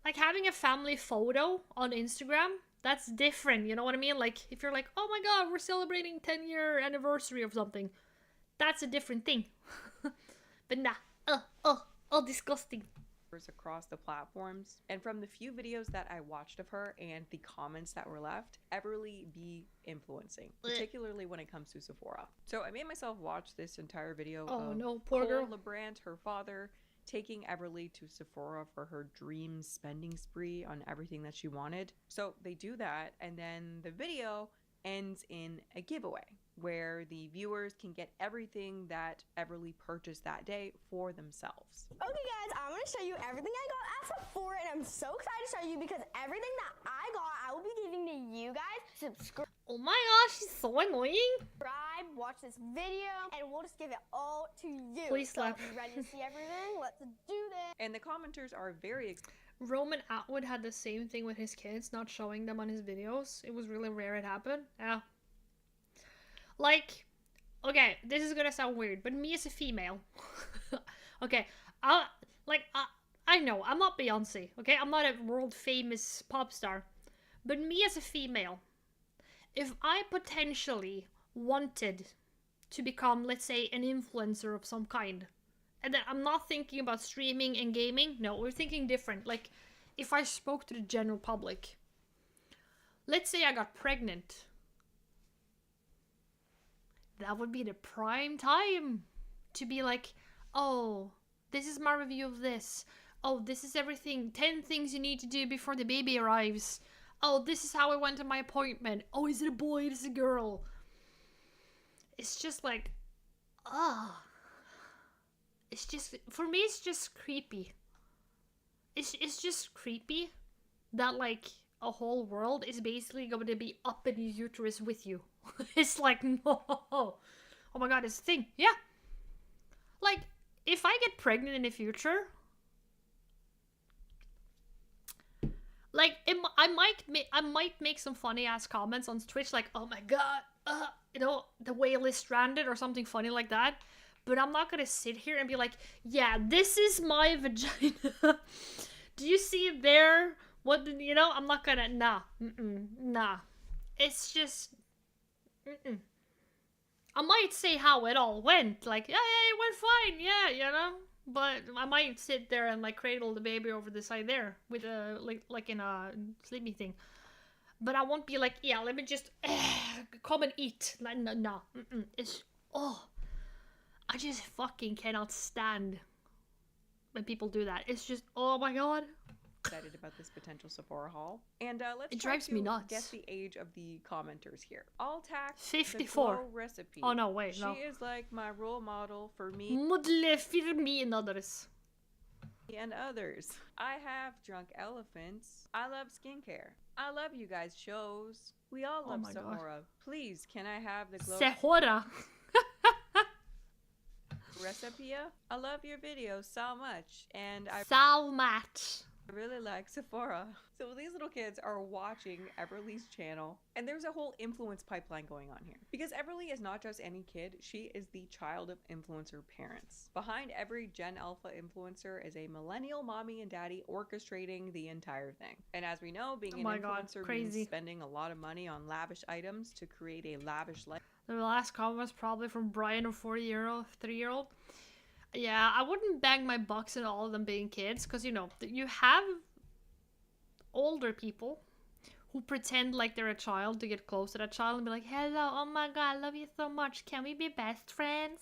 like having a family photo on Instagram, that's different, you know what I mean? Like, if you're like, oh my god, we're celebrating 10-year anniversary of something, that's a different thing. But disgusting.
Across the platforms, and from the few videos that I watched of her and the comments that were left, Everly be influencing, particularly when it comes to Sephora. So I made myself watch this entire video of
no, poor girl.
LeBrant, her father, taking Everly to Sephora for her dream spending spree on everything that she wanted. So they do that, and then the video ends in a giveaway where the viewers can get everything that Everly purchased that day for themselves.
Okay guys, I'm gonna show you everything I got at Sephora, and I'm so excited to show you because everything that I got, I will be giving to you guys. Subscribe.
Oh my gosh, she's so annoying.
Subscribe, watch this video, and we'll just give it all to you.
Please slap.
So, you ready to see everything? Let's do this.
And the commenters are very
Roman Atwood had the same thing with his kids, not showing them on his videos. It was really rare it happened. Yeah. Like, okay, this is gonna sound weird, but me as a female, okay, I know, I'm not Beyonce, okay? I'm not a world famous pop star. But me as a female, if I potentially wanted to become, let's say, an influencer of some kind, And then I'm not thinking about streaming and gaming. No, we're thinking different. Like, if I spoke to the general public, let's say I got pregnant, that would be the prime time to be like, oh, this is my review of this. Oh, this is everything. 10 things you need to do before the baby arrives. Oh, this is how I went to my appointment. Oh, is it a boy? Is it a girl? It's just like, it's just, for me, it's just creepy. It's just creepy that, like, a whole world is basically going to be up in your uterus with you. It's like, no. Oh my god, it's a thing. Yeah. Like, if I get pregnant in the future, like, I might make some funny ass comments on Twitch, like, oh my god, you know, the whale is stranded or something funny like that. But I'm not gonna sit here and be like, yeah, this is my vagina. Do you see it there? What, you know, I'm not gonna, nah. It's just, I might say how it all went, like, yeah, it went fine, yeah, you know? But I might sit there and, like, cradle the baby over the side there with a, like in a sleeping thing. But I won't be like, yeah, let me just come and eat. Like, no. It's, I just fucking cannot stand when people do that. It's just, oh my god.
Excited about this potential Sephora haul. And let's
It
try
drives
to
me nuts.
guess the age of the commenters here. I'll tack
54.
the Glow recipe.
Oh no, wait, no.
She is like my role model for me
Modell for me and others.
and others. I have drunk elephants. I love skincare. I love you guys' shows. We all love
my God.
Sephora. Please, can I have the Glow
Sephora.
recipe? I love your videos so much, and I
So much.
really like Sephora. So these little kids are watching Everly's channel, and there's a whole influence pipeline going on here. Because Everly is not just any kid, she is the child of influencer parents. Behind every Gen Alpha influencer is a millennial mommy and daddy orchestrating the entire thing. And as we know, being an influencer means spending a lot of money on lavish items to create a lavish life.
The last comment was probably from Brian, a 3-year-old. Yeah, I wouldn't bang my bucks in all of them being kids, because, you know, you have older people who pretend like they're a child to get close to that child and be like, hello, oh my god, I love you so much, can we be best friends?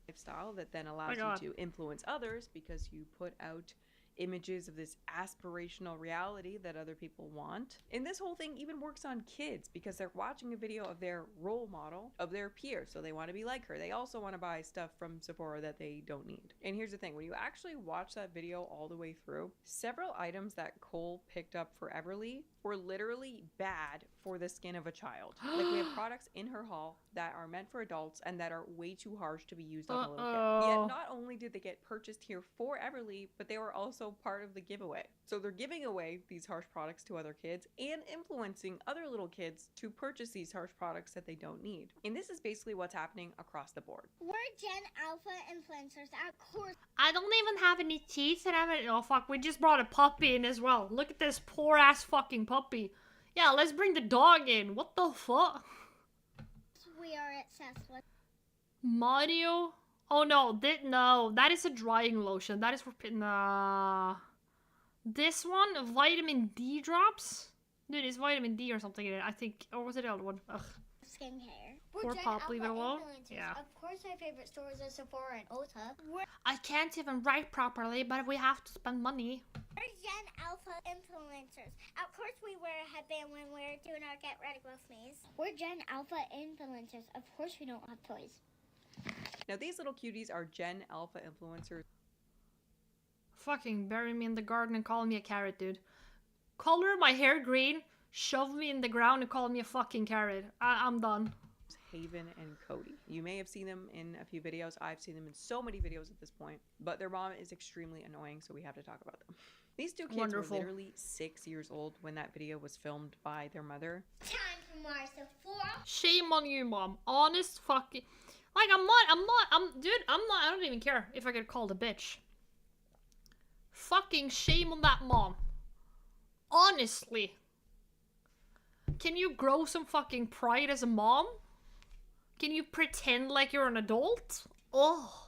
Lifestyle that then allows you to influence others because you put out images of this aspirational reality that other people want. And this whole thing even works on kids because they're watching a video of their role model, of their peer, so they want to be like her. They also want to buy stuff from Sephora that they don't need. And here's the thing, when you actually watch that video all the way through, several items that Cole picked up for Everly were literally bad for the skin of a child. Like, we have products in her haul that are meant for adults and that are way too harsh to be used on a little kid. Yet not only did they get purchased here for Everly, but they were also part of the giveaway. So they're giving away these harsh products to other kids and influencing other little kids to purchase these harsh products that they don't need. And this is basically what's happening across the board.
We're Gen Alpha influencers, of course.
I don't even have any teeth and oh fuck, we just brought a puppy in as well. Look at this poor ass fucking puppy. Yeah, let's bring the dog in. What the fuck?
We are obsessed with
Mario? Oh no, no, that is a drying lotion. That is for this one, vitamin D drops? Dude, it's vitamin D or something in it, I think. Or was it the other one? Ugh.
skincare.
Poor Pop, leave it alone. Yeah.
Of course, my favorite stores are Sephora and Ulta.
I can't even write properly, but we have to spend money.
We're Gen Alpha influencers. Of course, we wear a headband when we're doing our Get Ready With Me's. We're Gen Alpha influencers. Of course, we don't have toys.
Now, these little cuties are Gen Alpha influencers.
Fucking bury me in the garden and call me a carrot, dude. Color my hair green, shove me in the ground and call me a fucking carrot. I'm done.
Haven and Cody. You may have seen them in a few videos. I've seen them in so many videos at this point. But their mom is extremely annoying, so we have to talk about them. These two kids were literally 6 years old when that video was filmed by their mother.
Time for more Sephora.
Shame on you, mom. Honest fucking... Like, dude, I don't even care if I get called a bitch. Fucking shame on that mom. Honestly. Can you grow some fucking pride as a mom? Can you pretend like you're an adult? Oh.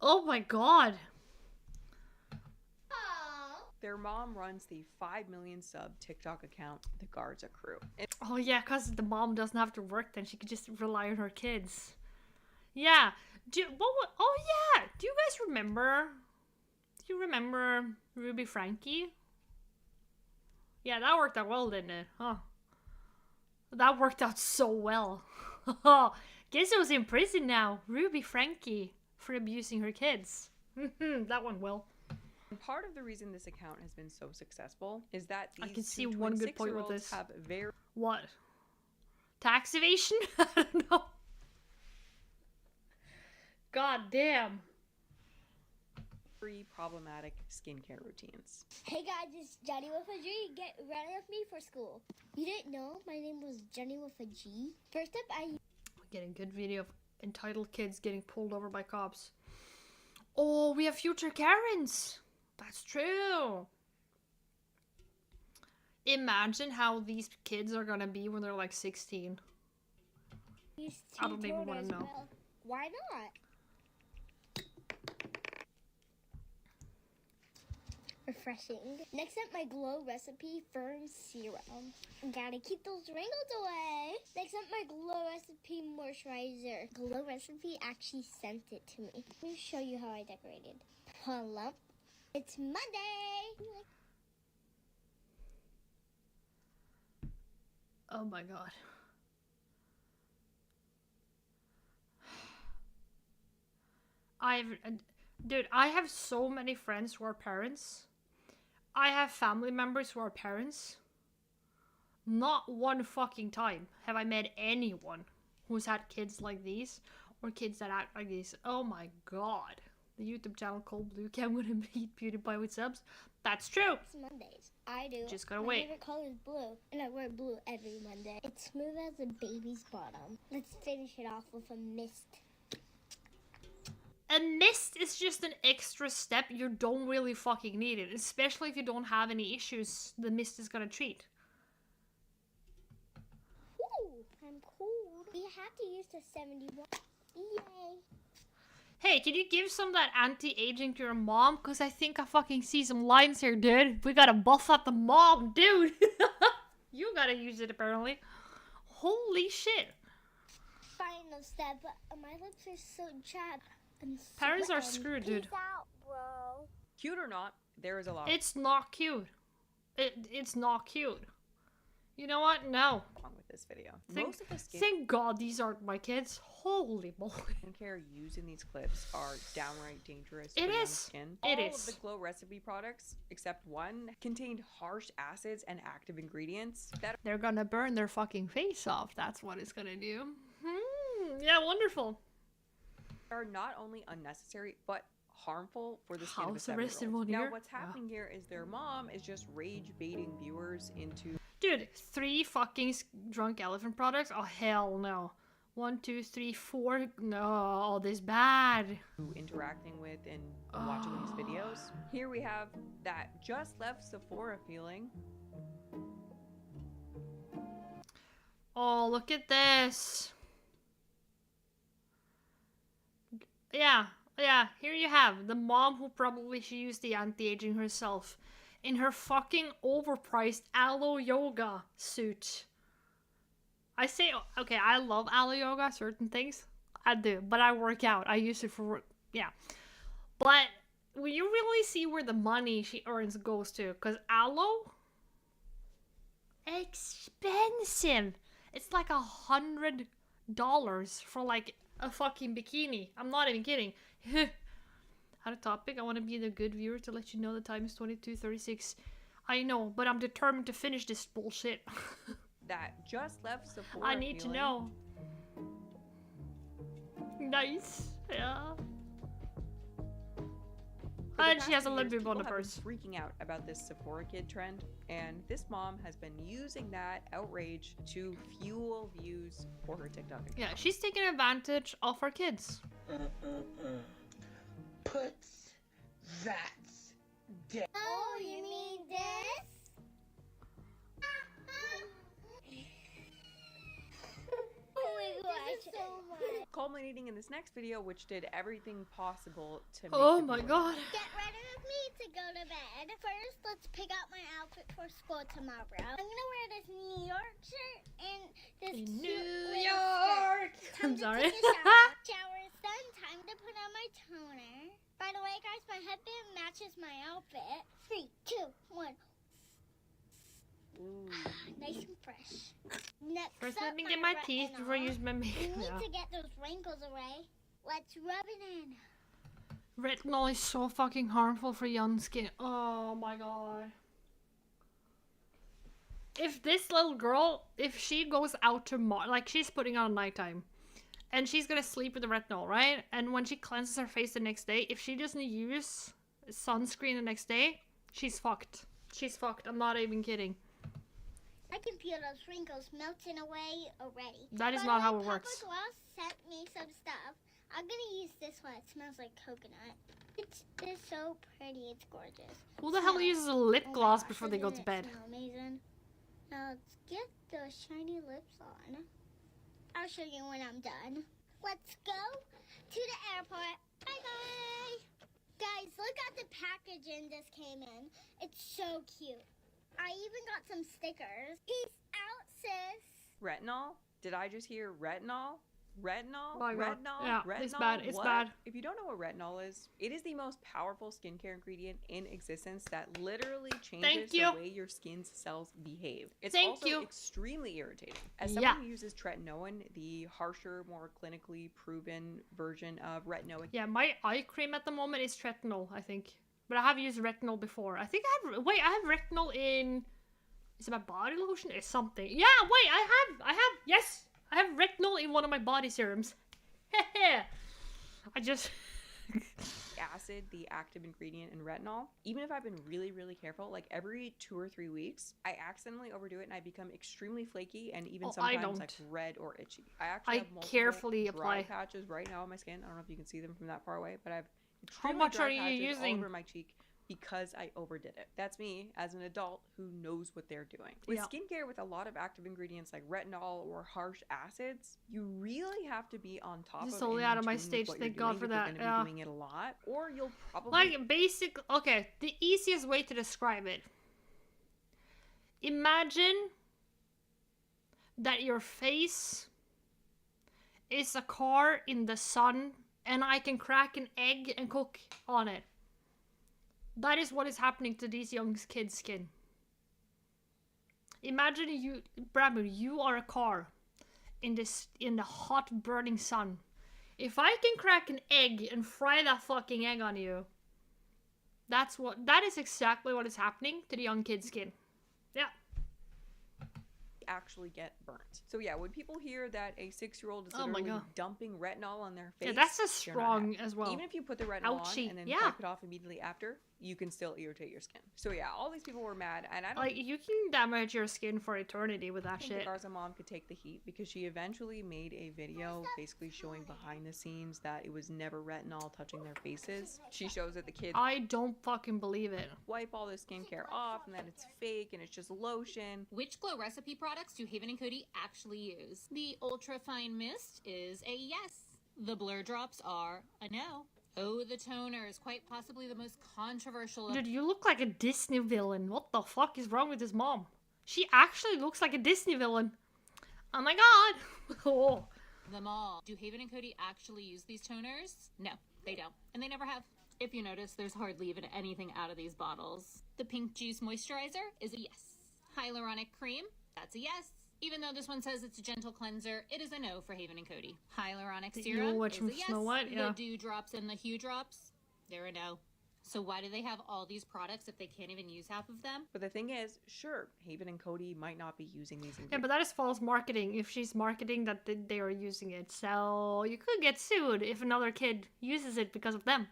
Oh my god.
Their mom runs the 5 million sub TikTok account, The Garza Crew.
Oh yeah, cause the mom doesn't have to work, then she could just rely on her kids. Yeah. Oh yeah. Do you guys remember? Do you remember Ruby Frankie? Yeah, that worked out well, didn't it? Huh. That worked out so well. Guess who's in prison now? Ruby Frankie for abusing her kids. That went well.
And part of the reason this account has been so successful is that these
I can see
two
one
twin
good point with
6-year-olds
this.
have very
What? Tax evasion? I don't know. God damn.
problematic skincare routines.
Hey guys, it's Jenny with a G. Get ready with me for school. You didn't know my name was Jenny with a G? First up,
Getting good video of entitled kids getting pulled over by cops. Oh, we have future Karens. That's true. Imagine how these kids are gonna be when they're like 16. I don't even want to know.
Well. Why not? Refreshing. Next up, my glow recipe firm serum. Gotta keep those wrinkles away. Next up, my glow recipe moisturizer. Glow recipe actually sent it to me. Let me show you how I decorated. Plump. It's Monday.
Oh my god. Dude, I have so many friends who are parents. I have family members who are parents. Not one fucking time have I met anyone who's had kids like these or kids that act like these. Oh my god. The YouTube channel called Blue Cam gonna beat PewDiePie with subs. That's true.
It's Mondays. I do.
Just gotta
My
wait.
favorite color is blue, and I wear blue every Monday. It's smooth as a baby's bottom. Let's finish it off with a mist.
A mist is just an extra step. You don't really fucking need it, especially if you don't have any issues the mist is gonna treat.
Ooh, I'm cold. We have to use the 71. Yay.
Hey, can you give some of that anti-aging to your mom? Because I think I fucking see some lines here, dude. We gotta buff up the mom, dude. You gotta use it, apparently. Holy shit.
Final step. My lips are so chapped.
Parents are screwed, dude.
Peace out, bro.
Cute or not, there is a lot
It's not cute. It's not cute. You know what? No.
wrong with this video.
Thank,
Most of the
thank God these aren't my kids. Holy moly.
skincare used in these clips are downright dangerous
It
for young
is.
skin.
It
All
is.
of the Glow recipe products, except one, contained harsh acids and active ingredients that
They're gonna burn their fucking face off. That's what it's gonna do. Yeah, wonderful.
are not only unnecessary, but harmful for the skin of a
House arrested
7-year-old.
one
Now,
year?
what's happening here is their mom is just rage baiting viewers into
Dude, 3 fucking drunk elephant products? Oh, hell no. 1, 2, 3, 4. No, all this bad.
interacting with and watching these videos. Here we have that just left Sephora feeling.
Oh, look at this. Yeah, here you have the mom who probably should use the anti-aging herself in her fucking overpriced aloe yoga suit. I say, okay, I love aloe yoga, certain things. I do, but I work out. I use it for work, yeah. But when you really see where the money she earns goes to, because aloe, expensive. It's like $100 for like a fucking bikini. I'm not even kidding. Out of topic, I want to be the good viewer to let you know the time is 22:36. I know, but I'm determined to finish this bullshit.
That just left Sephora
I need to
feeling.
know. Nice, yeah.
For the
And she
past
has a
few
lip
years,
bib on the
people have
purse.
been freaking out about this Sephora kid trend, and this mom has been using that outrage to fuel views for her TikTok account.
Yeah, she's taking advantage of her kids.
Put that down.
Oh, you mean this? Oh my gosh. This is so much.
culminating in this next video, which did everything possible to make
Oh
the
my
video.
god.
Get ready with me to go to bed. First, let's pick out my outfit for school tomorrow. I'm gonna wear this New York shirt and this
In
cute
New
little
York.
skirt. Time
I'm
to
sorry.
take a shower. Shower is done. Time to put on my toner. By the way, guys, my headband matches my outfit. 3, 2, 1.
Ooh.
Nice and fresh. Next
First,
up,
let me get my teeth
retinol.
before I use my
We
makeup.
need
Yeah.
to get those wrinkles away. Let's rub it in.
Retinol is so fucking harmful for young skin. Oh my god. If this little girl, if she goes out tomorrow, like she's putting on nighttime, and she's gonna sleep with the retinol, right? And when she cleanses her face the next day, if she doesn't use sunscreen the next day, she's fucked. She's fucked. I'm not even kidding.
I can feel those wrinkles melting away already.
That is
By
not
the
how
way,
it works.
Papa Gloss sent me some stuff. I'm gonna use this one. It smells like coconut. It's so pretty. It's gorgeous.
Who the hell
Smell.
uses a lip
Oh my
gloss
gosh,
before they go
doesn't
to
it
bed?
smell amazing. Now let's get those shiny lips on. I'll show you when I'm done. Let's go to the airport. Bye bye. Guys, look at the packaging this came in. It's so cute. I even got some stickers. Peace out, sis.
Retinol? Did I just hear retinol? Retinol?
My God.
Retinol?
Yeah,
retinol?
it's bad, it's
What?
bad.
If you don't know what retinol is, it is the most powerful skincare ingredient in existence that literally changes
you.
the way your skin's cells behave. It's
Thank
also
you.
extremely irritating. As
Yeah.
someone who uses tretinoin, the harsher, more clinically proven version of retinoic
Yeah, my eye cream at the moment is retinol, I think. But I have used retinol before. I think I have. Wait, I have retinol in. Is it my body lotion? It's something. Yeah, wait, I have. Yes, I have retinol in one of my body serums. I just.
acid, the active ingredient in retinol. Even if I've been really, really careful, like every 2 or 3 weeks, I accidentally overdo it and I become extremely flaky and even sometimes like red or itchy. I actually have multiple
carefully
dry
apply.
patches right now on my skin. I don't know if you can see them from that far away, but I have
How
extremely
much
dry
are you
patches
using?
all over my cheek because I overdid it. That's me as an adult who knows what they're doing. With
Yeah.
skincare with a lot of active ingredients like retinol or harsh acids, you really have to be on top
This is
of
totally
and
out of
in
my
tune with
stage,
what
thank
you're
God
doing
for
if you're
that,
gonna
yeah.
be doing it a lot, or you'll probably
Like, basic. Okay, the easiest way to describe it. Imagine that your face is a car in the sun and I can crack an egg and cook on it. That is what is happening to these young kids' skin. Imagine you, Bramble, you are a car in the hot burning sun. If I can crack an egg and fry that fucking egg on you, that is exactly what is happening to the young kids' skin. Yeah.
actually get burnt. So yeah, when people hear that a 6-year-old is
Oh my
literally
God.
dumping retinol on their face,
Yeah, that's just
you're not
strong
happy.
as well.
Even if you put the retinol
Ouchie,
on and then
yeah.
wipe it off immediately after, you can still irritate your skin. So yeah, all these people were mad, and I don't
Like, you can damage your skin for eternity with that
think
shit.
that Garza mom could take the heat because she eventually made a video basically showing behind the scenes that it was never retinol touching their faces. She shows that the kids
I don't fucking believe it.
wipe all the skincare off and that it's fake and it's just lotion.
Which Glow Recipe products do Haven and Cody actually use? The Ultra Fine Mist is a yes. The Blur Drops are a no. Oh, the toner is quite possibly the most controversial of
Dude, you look like a Disney villain. What the fuck is wrong with his mom? She actually looks like a Disney villain. Oh my god. Oh.
them all. Do Haven and Cody actually use these toners? No, they don't. And they never have. If you notice, there's hardly even anything out of these bottles. The Pink Juice Moisturizer is a yes. Hyaluronic Cream, that's a yes. Even though this one says it's a gentle cleanser, it is a no for Haven and Cody. Hyaluronic
The
Serum
evil witch
is
from
a yes.
Snow White, yeah.
The Dew Drops and the Hue Drops, they're a no. So why do they have all these products if they can't even use half of them?
But the thing is, sure, Haven and Cody might not be using these ingredients.
Yeah, but that is false marketing if she's marketing that they are using it. So you could get sued if another kid uses it because of them.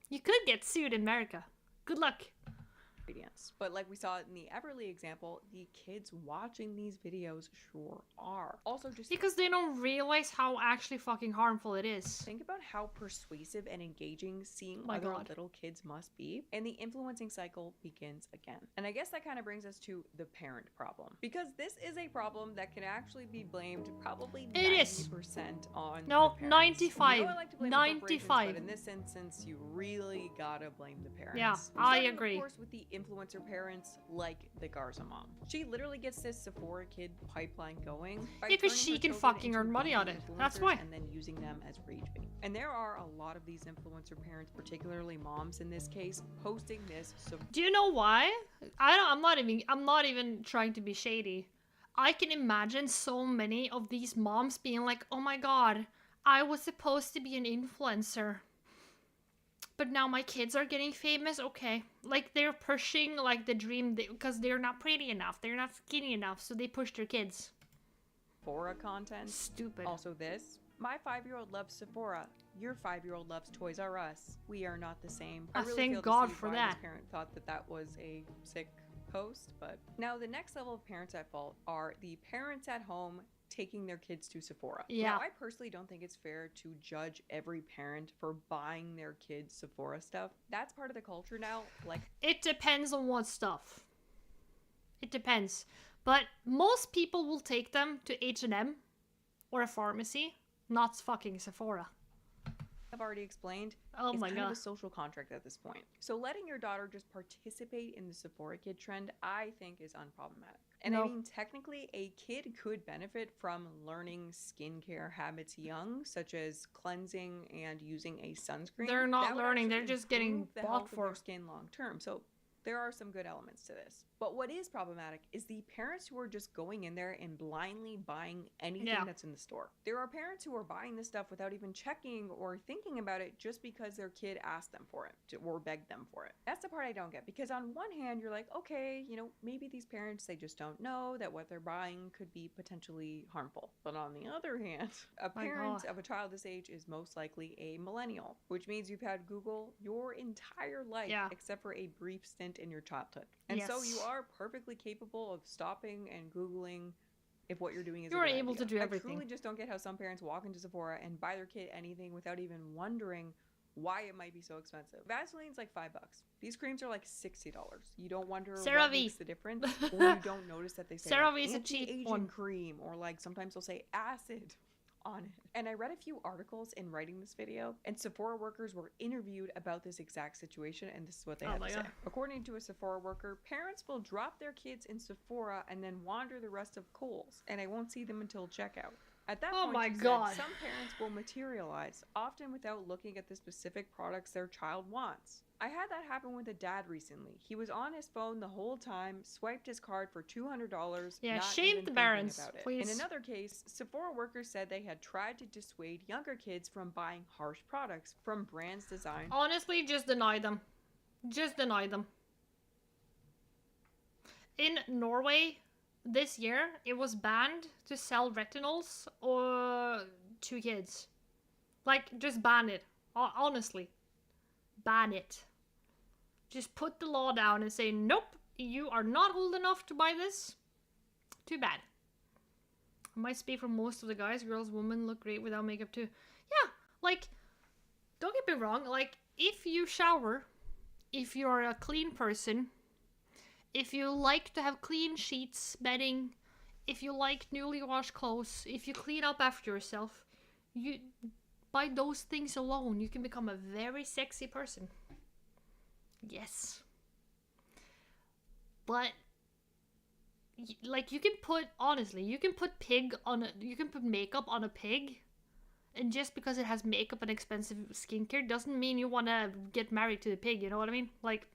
You could get sued in America. Good luck.
ingredients. But like we saw in the Everly example, the kids watching these videos sure are. Also, just
because they don't realize how actually fucking harmful it is.
Think about how persuasive and engaging seeing
My
other
God.
little kids must be, and the influencing cycle begins again. And I guess that kind of brings us to the parent problem, because this is a problem that can actually be blamed probably 90% on
No,
the parents.
95.
You know I like to blame
95.
but in this instance, you really gotta blame the parents.
Yeah, I
Starting,
agree.
Of course, with the influencer parents like the Garza mom. She literally gets this Sephora kid pipeline going by
Because
turning
she
her
can
children
fucking
into
earn money on
beauty
it. That's
influencers
why.
And then using them as rage bait. And there are a lot of these influencer parents, particularly moms in this case, posting this.
Do you know why? I'm not even trying to be shady. I can imagine so many of these moms being like, "Oh my god, I was supposed to be an influencer. But now my kids are getting famous." Okay. Like they're pushing like the dream because they're not pretty enough. They're not skinny enough, so they push their kids.
Sephora content.
Stupid.
Also this. My 5-year-old loves Sephora. Your 5-year-old loves Toys R Us. We are not the same. I really
thank
feel to
God
see
for
why
that.
This parent thought that that was a sick post, but now the next level of parents at fault are the parents at home taking their kids to Sephora.
Yeah.
Now, I personally don't think it's fair to judge every parent for buying their kids Sephora stuff. That's part of the culture now. Like,
it depends on what stuff. It depends. But most people will take them to H&M or a pharmacy, not fucking Sephora.
I've already explained,
oh
it's
my
kind
God.
of a social contract at this point. So letting your daughter just participate in the Sephora kid trend, I think, is unproblematic. And I mean, technically, a kid could benefit from learning skincare habits young, such as cleansing and using a sunscreen.
They're not
That would
learning,
actually
they're just getting
improve the
bought
health of
for.
their skin long term. So there are some good elements to this. But what is problematic is the parents who are just going in there and blindly buying anything that's in the store. There are parents who are buying this stuff without even checking or thinking about it just because their kid asked them for it or begged them for it. That's the part I don't get, because on one hand, you're like, okay, you know, maybe these parents, they just don't know that what they're buying could be potentially harmful. But on the other hand, a parent of a child this age is most likely a millennial, which means you've had Google your entire life except for a brief stint in your childhood. And so you are perfectly capable of stopping and Googling if what you're doing is a good
able
idea.
to do everything.
I truly just don't get how some parents walk into Sephora and buy their kid anything without even wondering why it might be so expensive. Vaseline's like $5. These creams are like $60. You don't wonder what makes the difference, or you don't notice that they say
CeraVe's
like,
a cheap
anti-aging
one.
cream, or like sometimes they'll say acid on it. And I read a few articles in writing this video, and Sephora workers were interviewed about this exact situation, and this is what they had to say. According to a Sephora worker, parents will drop their kids in Sephora and then wander the rest of Kohl's, and I won't see them until checkout. At that point, she said, some parents will materialize, often without looking at the specific products their child wants. I had that happen with a dad recently. He was on his phone the whole time, swiped his card for $200,
Yeah,
not
shame
even
the
thinking
parents,
about it.
please.
In another case, Sephora workers said they had tried to dissuade younger kids from buying harsh products from brands designed.
Honestly, just deny them. Just deny them. In Norway, this year, it was banned to sell retinols to kids. Like, just ban it. Honestly. Ban it. Just put the law down and say, nope, you are not old enough to buy this. Too bad. I might speak for most of the guys. Girls, women look great without makeup too. Yeah, like, don't get me wrong. Like, if you shower, if you're a clean person, if you like to have clean sheets, bedding, if you like newly washed clothes, if you clean up after yourself, you, by those things alone, you can become a very sexy person. Yes. But like, you can put, honestly, you can put you can put makeup on a pig, and just because it has makeup and expensive skincare doesn't mean you want to get married to the pig, you know what I mean? Like,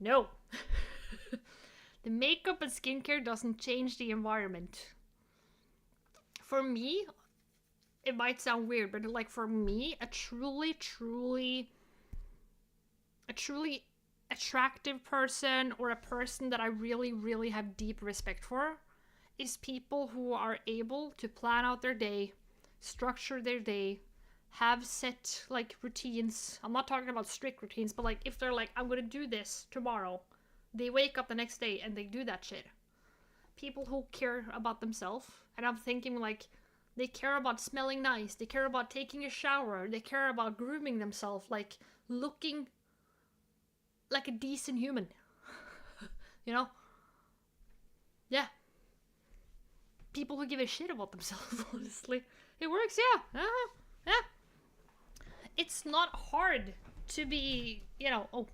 no. The makeup and skincare doesn't change the environment. For me, it might sound weird, but like, for me, a truly attractive person, or a person that I really, really have deep respect for, is people who are able to plan out their day, structure their day, have set like routines. I'm not talking about strict routines, but like if they're like, I'm gonna do this tomorrow, they wake up the next day and they do that shit. People who care about themselves, and I'm thinking like they care about smelling nice, they care about taking a shower, they care about grooming themselves, like looking like a decent human. You know? Yeah. People who give a shit about themselves, honestly. It works, yeah. Yeah. It's not hard to be, you know,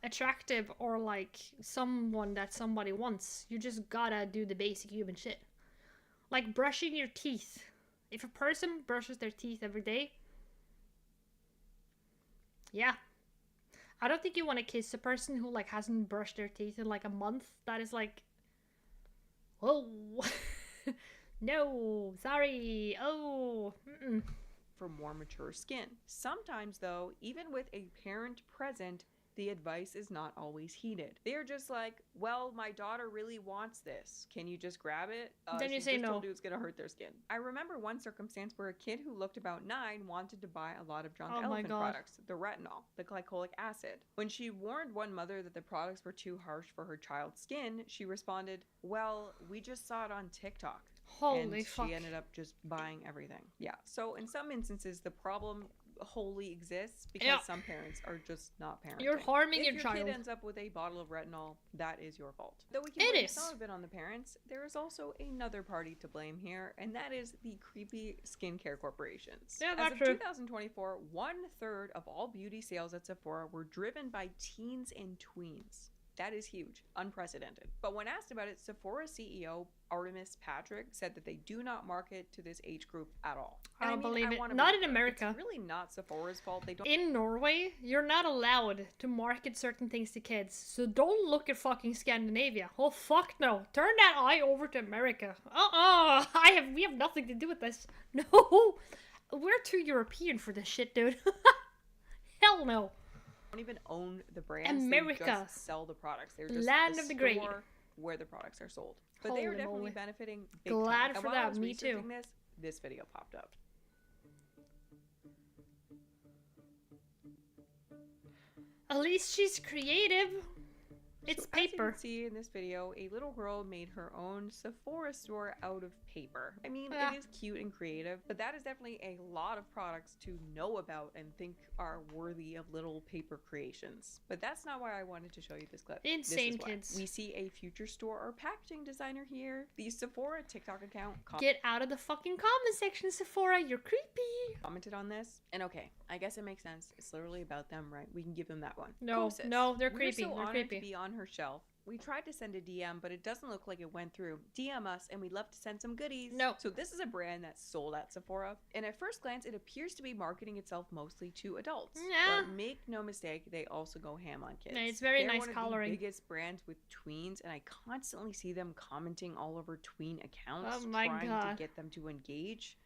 attractive or like someone that somebody wants. You just gotta do the basic human shit. Like brushing your teeth. If a person brushes their teeth every day, yeah. I don't think you want to kiss a person who like hasn't brushed their teeth in like a month. That is like, whoa. No, sorry. Oh. Mm-mm.
For more mature skin. Sometimes though, even with a parent present, the advice is not always heeded. They're just like, well, my daughter really wants this. Can you just grab it?
Then you
She
say
just
no.
told you it's gonna hurt their skin. I remember one circumstance where a kid who looked about 9 wanted to buy a lot of Drunk
Oh my
Elephant
God.
products, the retinol, the glycolic acid. When she warned one mother that the products were too harsh for her child's skin, she responded, well, we just saw it on TikTok.
Holy
and
fuck.
she ended up just buying everything. Yeah, so in some instances, the problem wholly exists because
Yeah.
some parents are just not parenting.
You're harming
if
your
your
child.
kid ends up with a bottle of retinol, that is your fault. Though we can
It
blame
is.
some of it on the parents, there is also another party to blame here, and that is the creepy skincare corporations.
Yeah,
As
that's
of
true.
2024, 1/3 of all beauty sales at Sephora were driven by teens and tweens. That is huge, unprecedented. But when asked about it, Sephora CEO Artemis Patrick said that they do not market to this age group at all.
I don't believe it.
wanna
Not
be
in
clear,
America.
It's really not Sephora's fault. They don't.
In Norway, you're not allowed to market certain things to kids. So don't look at fucking Scandinavia. Oh fuck no. Turn that eye over to America. We have nothing to do with this. No. We're too European for this shit, dude. Hell no.
Don't even own the brands.
America.
They just sell the products. They're just
Land
the
of the great.
store where the products are sold. But they are
Holy
definitely
moly.
benefiting big
Glad
time. And
for
while I
that,
was
me too.
researching this video popped up.
At least she's creative. It's
So, as you
paper.
can see in this video, a little girl made her own Sephora store out of paper. I mean,
Yeah.
it is cute and creative, but that is definitely a lot of products to know about and think are worthy of little paper creations. But that's not why I wanted to show you this clip. This is
Insane
why.
kids.
We see a future store or packaging designer here. The Sephora TikTok account
Get out of the fucking comment section, Sephora. You're creepy.
commented on this, and okay, I guess it makes sense. It's literally about them, right? We can give them that one.
No,
Cool, sis.
no, they're
We're
creepy.
so
They're
honored
creepy.
to be on her shelf. We tried to send a DM, but it doesn't look like it went through. DM us, and we'd love to send some goodies.
No.
So this is a brand that's sold at Sephora, and at first glance, it appears to be marketing itself mostly to adults.
Yeah.
But make no mistake, they also go ham on kids.
Yeah, it's very
They're
nice
one of
coloring.
the biggest brands with tweens, and I constantly see them commenting all over tween accounts,
Oh my
trying
God.
to get them to engage.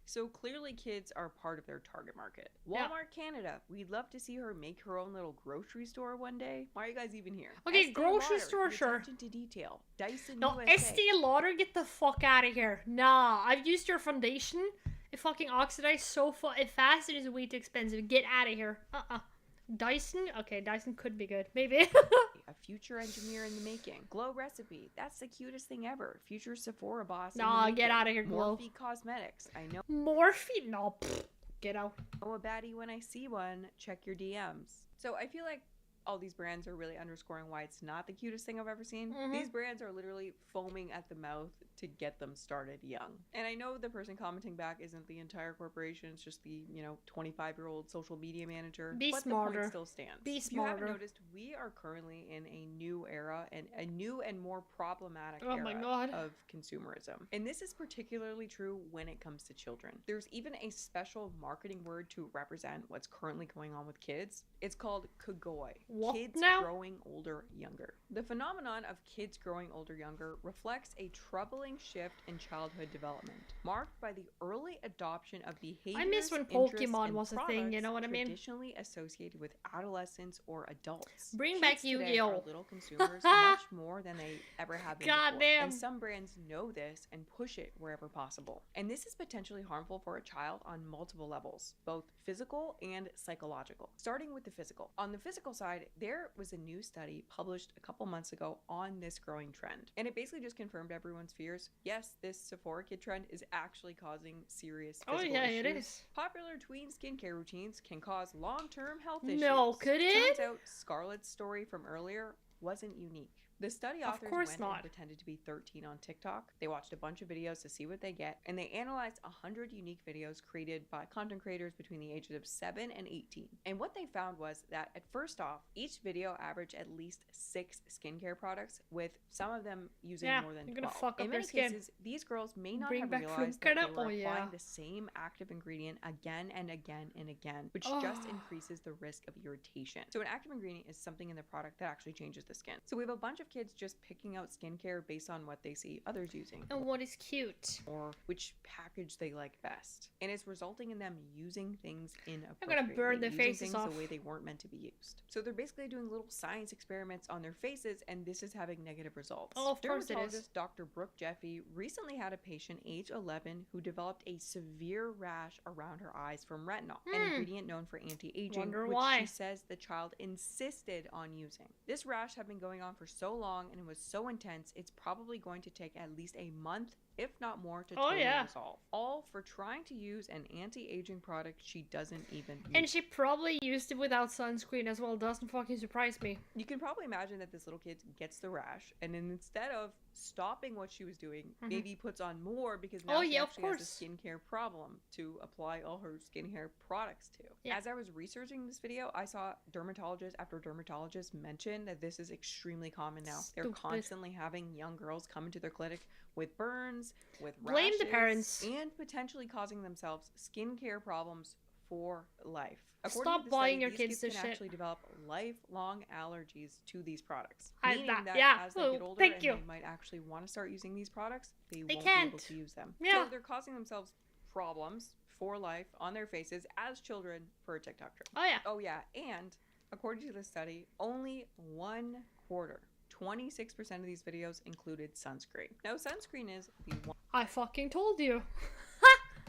So clearly kids are part of their target market.
Yeah.
Walmart Canada, we'd love to see her make her own little grocery store one day. Why are you guys even here?
Okay,
Estee
grocery
Lauder,
store,
the
sure.
attention to detail. Dyson
No,
USA.
Estee Lauder, get the fuck out of here. Nah, I've used your foundation. It fucking oxidized so fast. It is way too expensive. Get out of here. Dyson? Okay, Dyson could be good. Maybe.
A future engineer in the making. Glow Recipe, that's the cutest thing ever. Future Sephora boss. in the
Nah, get
making.
outta here, Glow.
Morphe Cosmetics, I know.
Morphine? No, pfft, get out.
A baddie when I see one. Check your DMs. So I feel like all these brands are really underscoring why it's not the cutest thing I've ever seen.
Mhm.
These brands are literally foaming at the mouth to get them started young. And I know the person commenting back isn't the entire corporation, it's just the, 25-year-old social media manager.
Be
but the
smarter.
point still stands.
Be
If you haven't
smarter.
noticed, we are currently in a new era and a new and more problematic
Oh
era
my God.
of consumerism. And this is particularly true when it comes to children. There's even a special marketing word to represent what's currently going on with kids. It's called kagoi.
What
kids
now?
growing older younger. The phenomenon of kids growing older younger reflects a troubling shift in childhood development, marked by the early adoption of behaviors,
I miss when
interests,
Pokemon
and
was a thing, you know what I mean?
traditionally associated with adolescents or adults.
Bring
Kids
back
today
Yu-Gi-Oh!
are little consumers much more than they ever have been
God
before.
damn.
And some brands know this and push it wherever possible. And this is potentially harmful for a child on multiple levels, both physical and psychological. Starting with the physical. On the physical side, there was a new study published a couple months ago on this growing trend. And it basically just confirmed everyone's fears. Yes, this Sephora kid trend is actually causing serious physical issues.
It is.
Popular tween skincare routines can cause long-term health issues.
No, could it?
Turns out Scarlett's story from earlier wasn't unique. The study
Of
authors
course
went
not.
and pretended to be 13 on TikTok. They watched a bunch of videos to see what they get, and they analyzed 100 unique videos created by content creators between the ages of 7 and 18. And what they found was that, at first off, each video averaged at least 6 skincare products, with some of them using more than 12.
You're gonna fuck up
In
their
many
skin.
cases, these girls may not
Bring
have
back
realized
fruit
that they
catnip?
were
Oh,
applying
yeah.
the same active ingredient again and again and again, which just increases the risk of irritation. So an active ingredient is something in the product that actually changes the skin. So we have a bunch of kids just picking out skincare based on what they see others using,
And what is cute?
or which package they like best. And it's resulting in them using things
I'm
inappropriately,
gonna burn their
using
faces
things
off.
the way they weren't meant to be used. So they're basically doing little science experiments on their faces, and this is having negative results.
Oh, of course it is.
Dermatologist Dr. Brooke Jeffy recently had a patient age 11 who developed a severe rash around her eyes from retinol, an ingredient known for anti-aging,
Wonder
which
why.
she says the child insisted on using. This rash had been going on for so long and it was so intense, it's probably going to take at least a month, if not more, to totally resolve. All for trying to use an anti-aging product she doesn't even use.
And she probably used it without sunscreen as well. Doesn't fucking surprise me.
You can probably imagine that this little kid gets the rash, and then instead of stopping what she was doing, maybe puts on more because now she actually has a skincare problem to apply all her skincare products to.
Yeah.
As I was researching this video, I saw dermatologist after dermatologist mention that this is extremely common now. They're constantly having young girls come into their clinic with burns, with rashes,
Blame the parents.
and potentially causing themselves skincare problems for life.
Stop
to the
buying
study,
your
these
kids
kids
this
can
shit.
actually develop lifelong allergies to these products.
I-
Meaning
that-
that
yeah.
as they
Oh,
get older
thank
and
you.
they might actually want to start using these products, they won't be able
can't.
to use them.
Yeah.
So they're causing themselves problems for life on their faces as children for a TikTok trend.
Oh, yeah.
Oh yeah, and according to this study, only 1/4, 26% of these videos included sunscreen. Now, sunscreen is the
I fucking told you.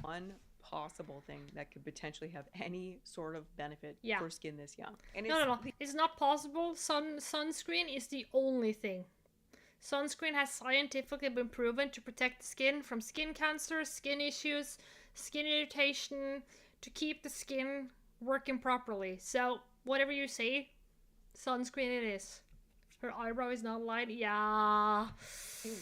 one possible thing that could potentially have any sort of benefit
Yeah.
for skin this young. And
No. It's not possible. Sunscreen is the only thing. Sunscreen has scientifically been proven to protect the skin from skin cancer, skin issues, skin irritation, to keep the skin working properly. So, whatever you say, sunscreen it is. Her eyebrow is not lined. Yeah.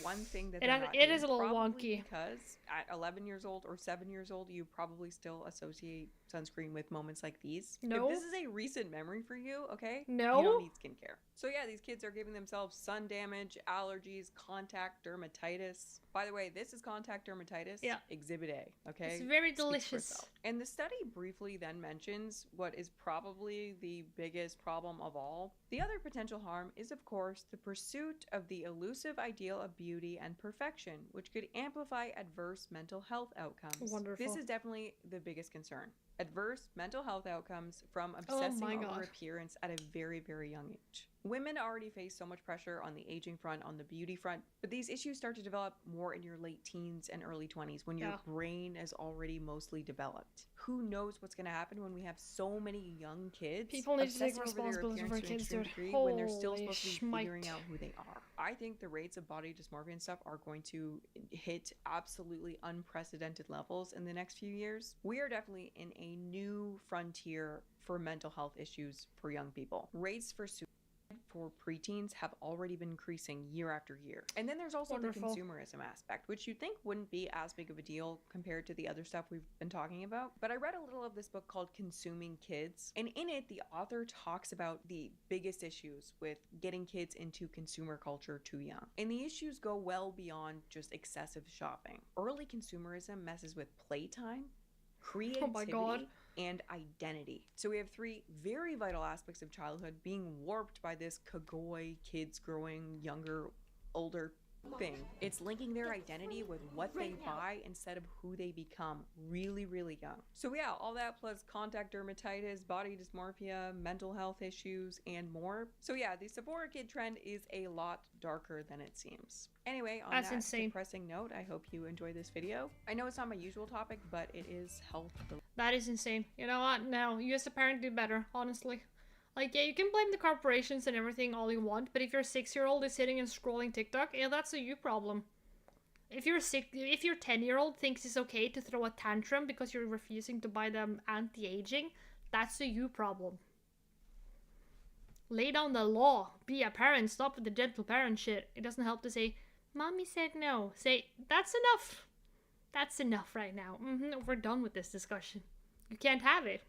one thing that
It is a little wonky.
Because at 11 years old or 7 years old, you probably still associate sunscreen with moments like these.
No.
If this is a recent memory for you, okay?
No.
You don't need skincare. So yeah, these kids are giving themselves sun damage, allergies, contact dermatitis. By the way, this is contact dermatitis.
Yeah.
Exhibit A, okay?
It's very
Speaks for
delicious.
itself. And the study briefly then mentions what is probably the biggest problem of all. The other potential harm is, of course, the pursuit of the elusive ideal of beauty and perfection, which could amplify adverse mental health outcomes.
Wonderful.
This is definitely the biggest concern. Adverse mental health outcomes from
Oh
obsessing
my
over
God.
appearance at a very, very young age. Women already face so much pressure on the aging front, on the beauty front, but these issues start to develop more in your late teens and early 20s when your
Yeah.
brain is already mostly developed. Who knows what's going to happen when we have so many young kids
People need to take
obsessing over their
responsibility for
appearance to an
kids,
extreme
dude.
degree when they're still
Holy
supposed to be
schmite.
figuring out who they are. I think the rates of body dysmorphia and stuff are going to hit absolutely unprecedented levels in the next few years. We are definitely in a new frontier for mental health issues for young people. Rates for suicide for preteens have already been increasing year after year. And then there's also
Wonderful.
the consumerism aspect, which you'd think wouldn't be as big of a deal compared to the other stuff we've been talking about. But I read a little of this book called Consuming Kids, and in it, the author talks about the biggest issues with getting kids into consumer culture too young. And the issues go well beyond just excessive shopping. Early consumerism messes with playtime, creativity,
Oh my God.
and identity. So we have three very vital aspects of childhood being warped by this kagoi, kids growing younger, older thing. It's linking their identity with what they buy instead of who they become really, really young. So yeah, all that plus contact dermatitis, body dysmorphia, mental health issues, and more. So yeah, the Sephora kid trend is a lot darker than it seems. Anyway, on
That's
that
insane.
depressing note, I hope you enjoy this video. I know it's not my usual topic, but it is health.
That is insane. You know what? No, you as a parent do better, honestly. Like, yeah, you can blame the corporations and everything all you want, but if your 6-year-old is sitting and scrolling TikTok, yeah, that's a you problem. If your 10-year-old thinks it's okay to throw a tantrum because you're refusing to buy them anti-aging, that's a you problem. Lay down the law. Be a parent. Stop with the gentle parent shit. It doesn't help to say, "Mommy said no." Say, "That's enough. That's enough right now. We're done with this discussion. You can't have it."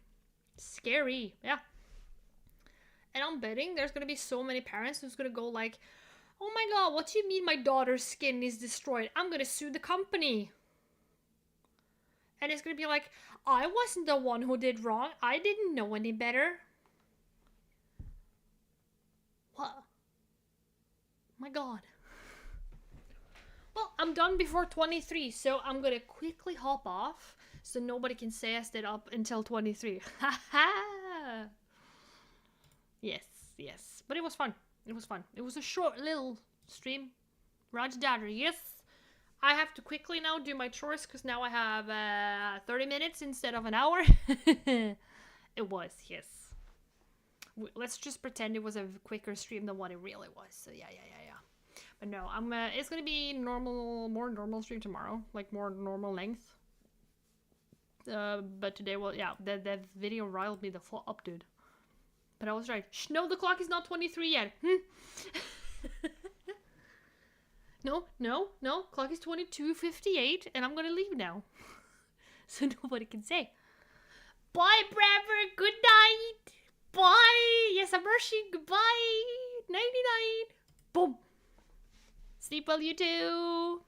Scary. Yeah. And I'm betting there's gonna be so many parents who's gonna go like, "Oh my god, what do you mean my daughter's skin is destroyed? I'm gonna sue the company." And it's gonna be like, "I wasn't the one who did wrong. I didn't know any better." What? My god. Well, I'm done before 23, so I'm gonna quickly hop off so nobody can say I stayed up until 23. Haha! Yes. But it was fun. It was fun. It was a short little stream. Roger Dodger, yes. I have to quickly now do my chores because now I have 30 minutes instead of an hour. It was, yes. Let's just pretend it was a quicker stream than what it really was. So yeah. But no, it's gonna be more normal stream tomorrow, like more normal length. But today, well, yeah, the video riled me the full up, dude. But I was right. Shh, no, the clock is not 23 yet. No, clock is 22:58, and I'm gonna leave now. So nobody can say. Bye, Bradford, good night. Bye. Yes, I'm rushing. Goodbye. 99. Boom. Sleep well, you too.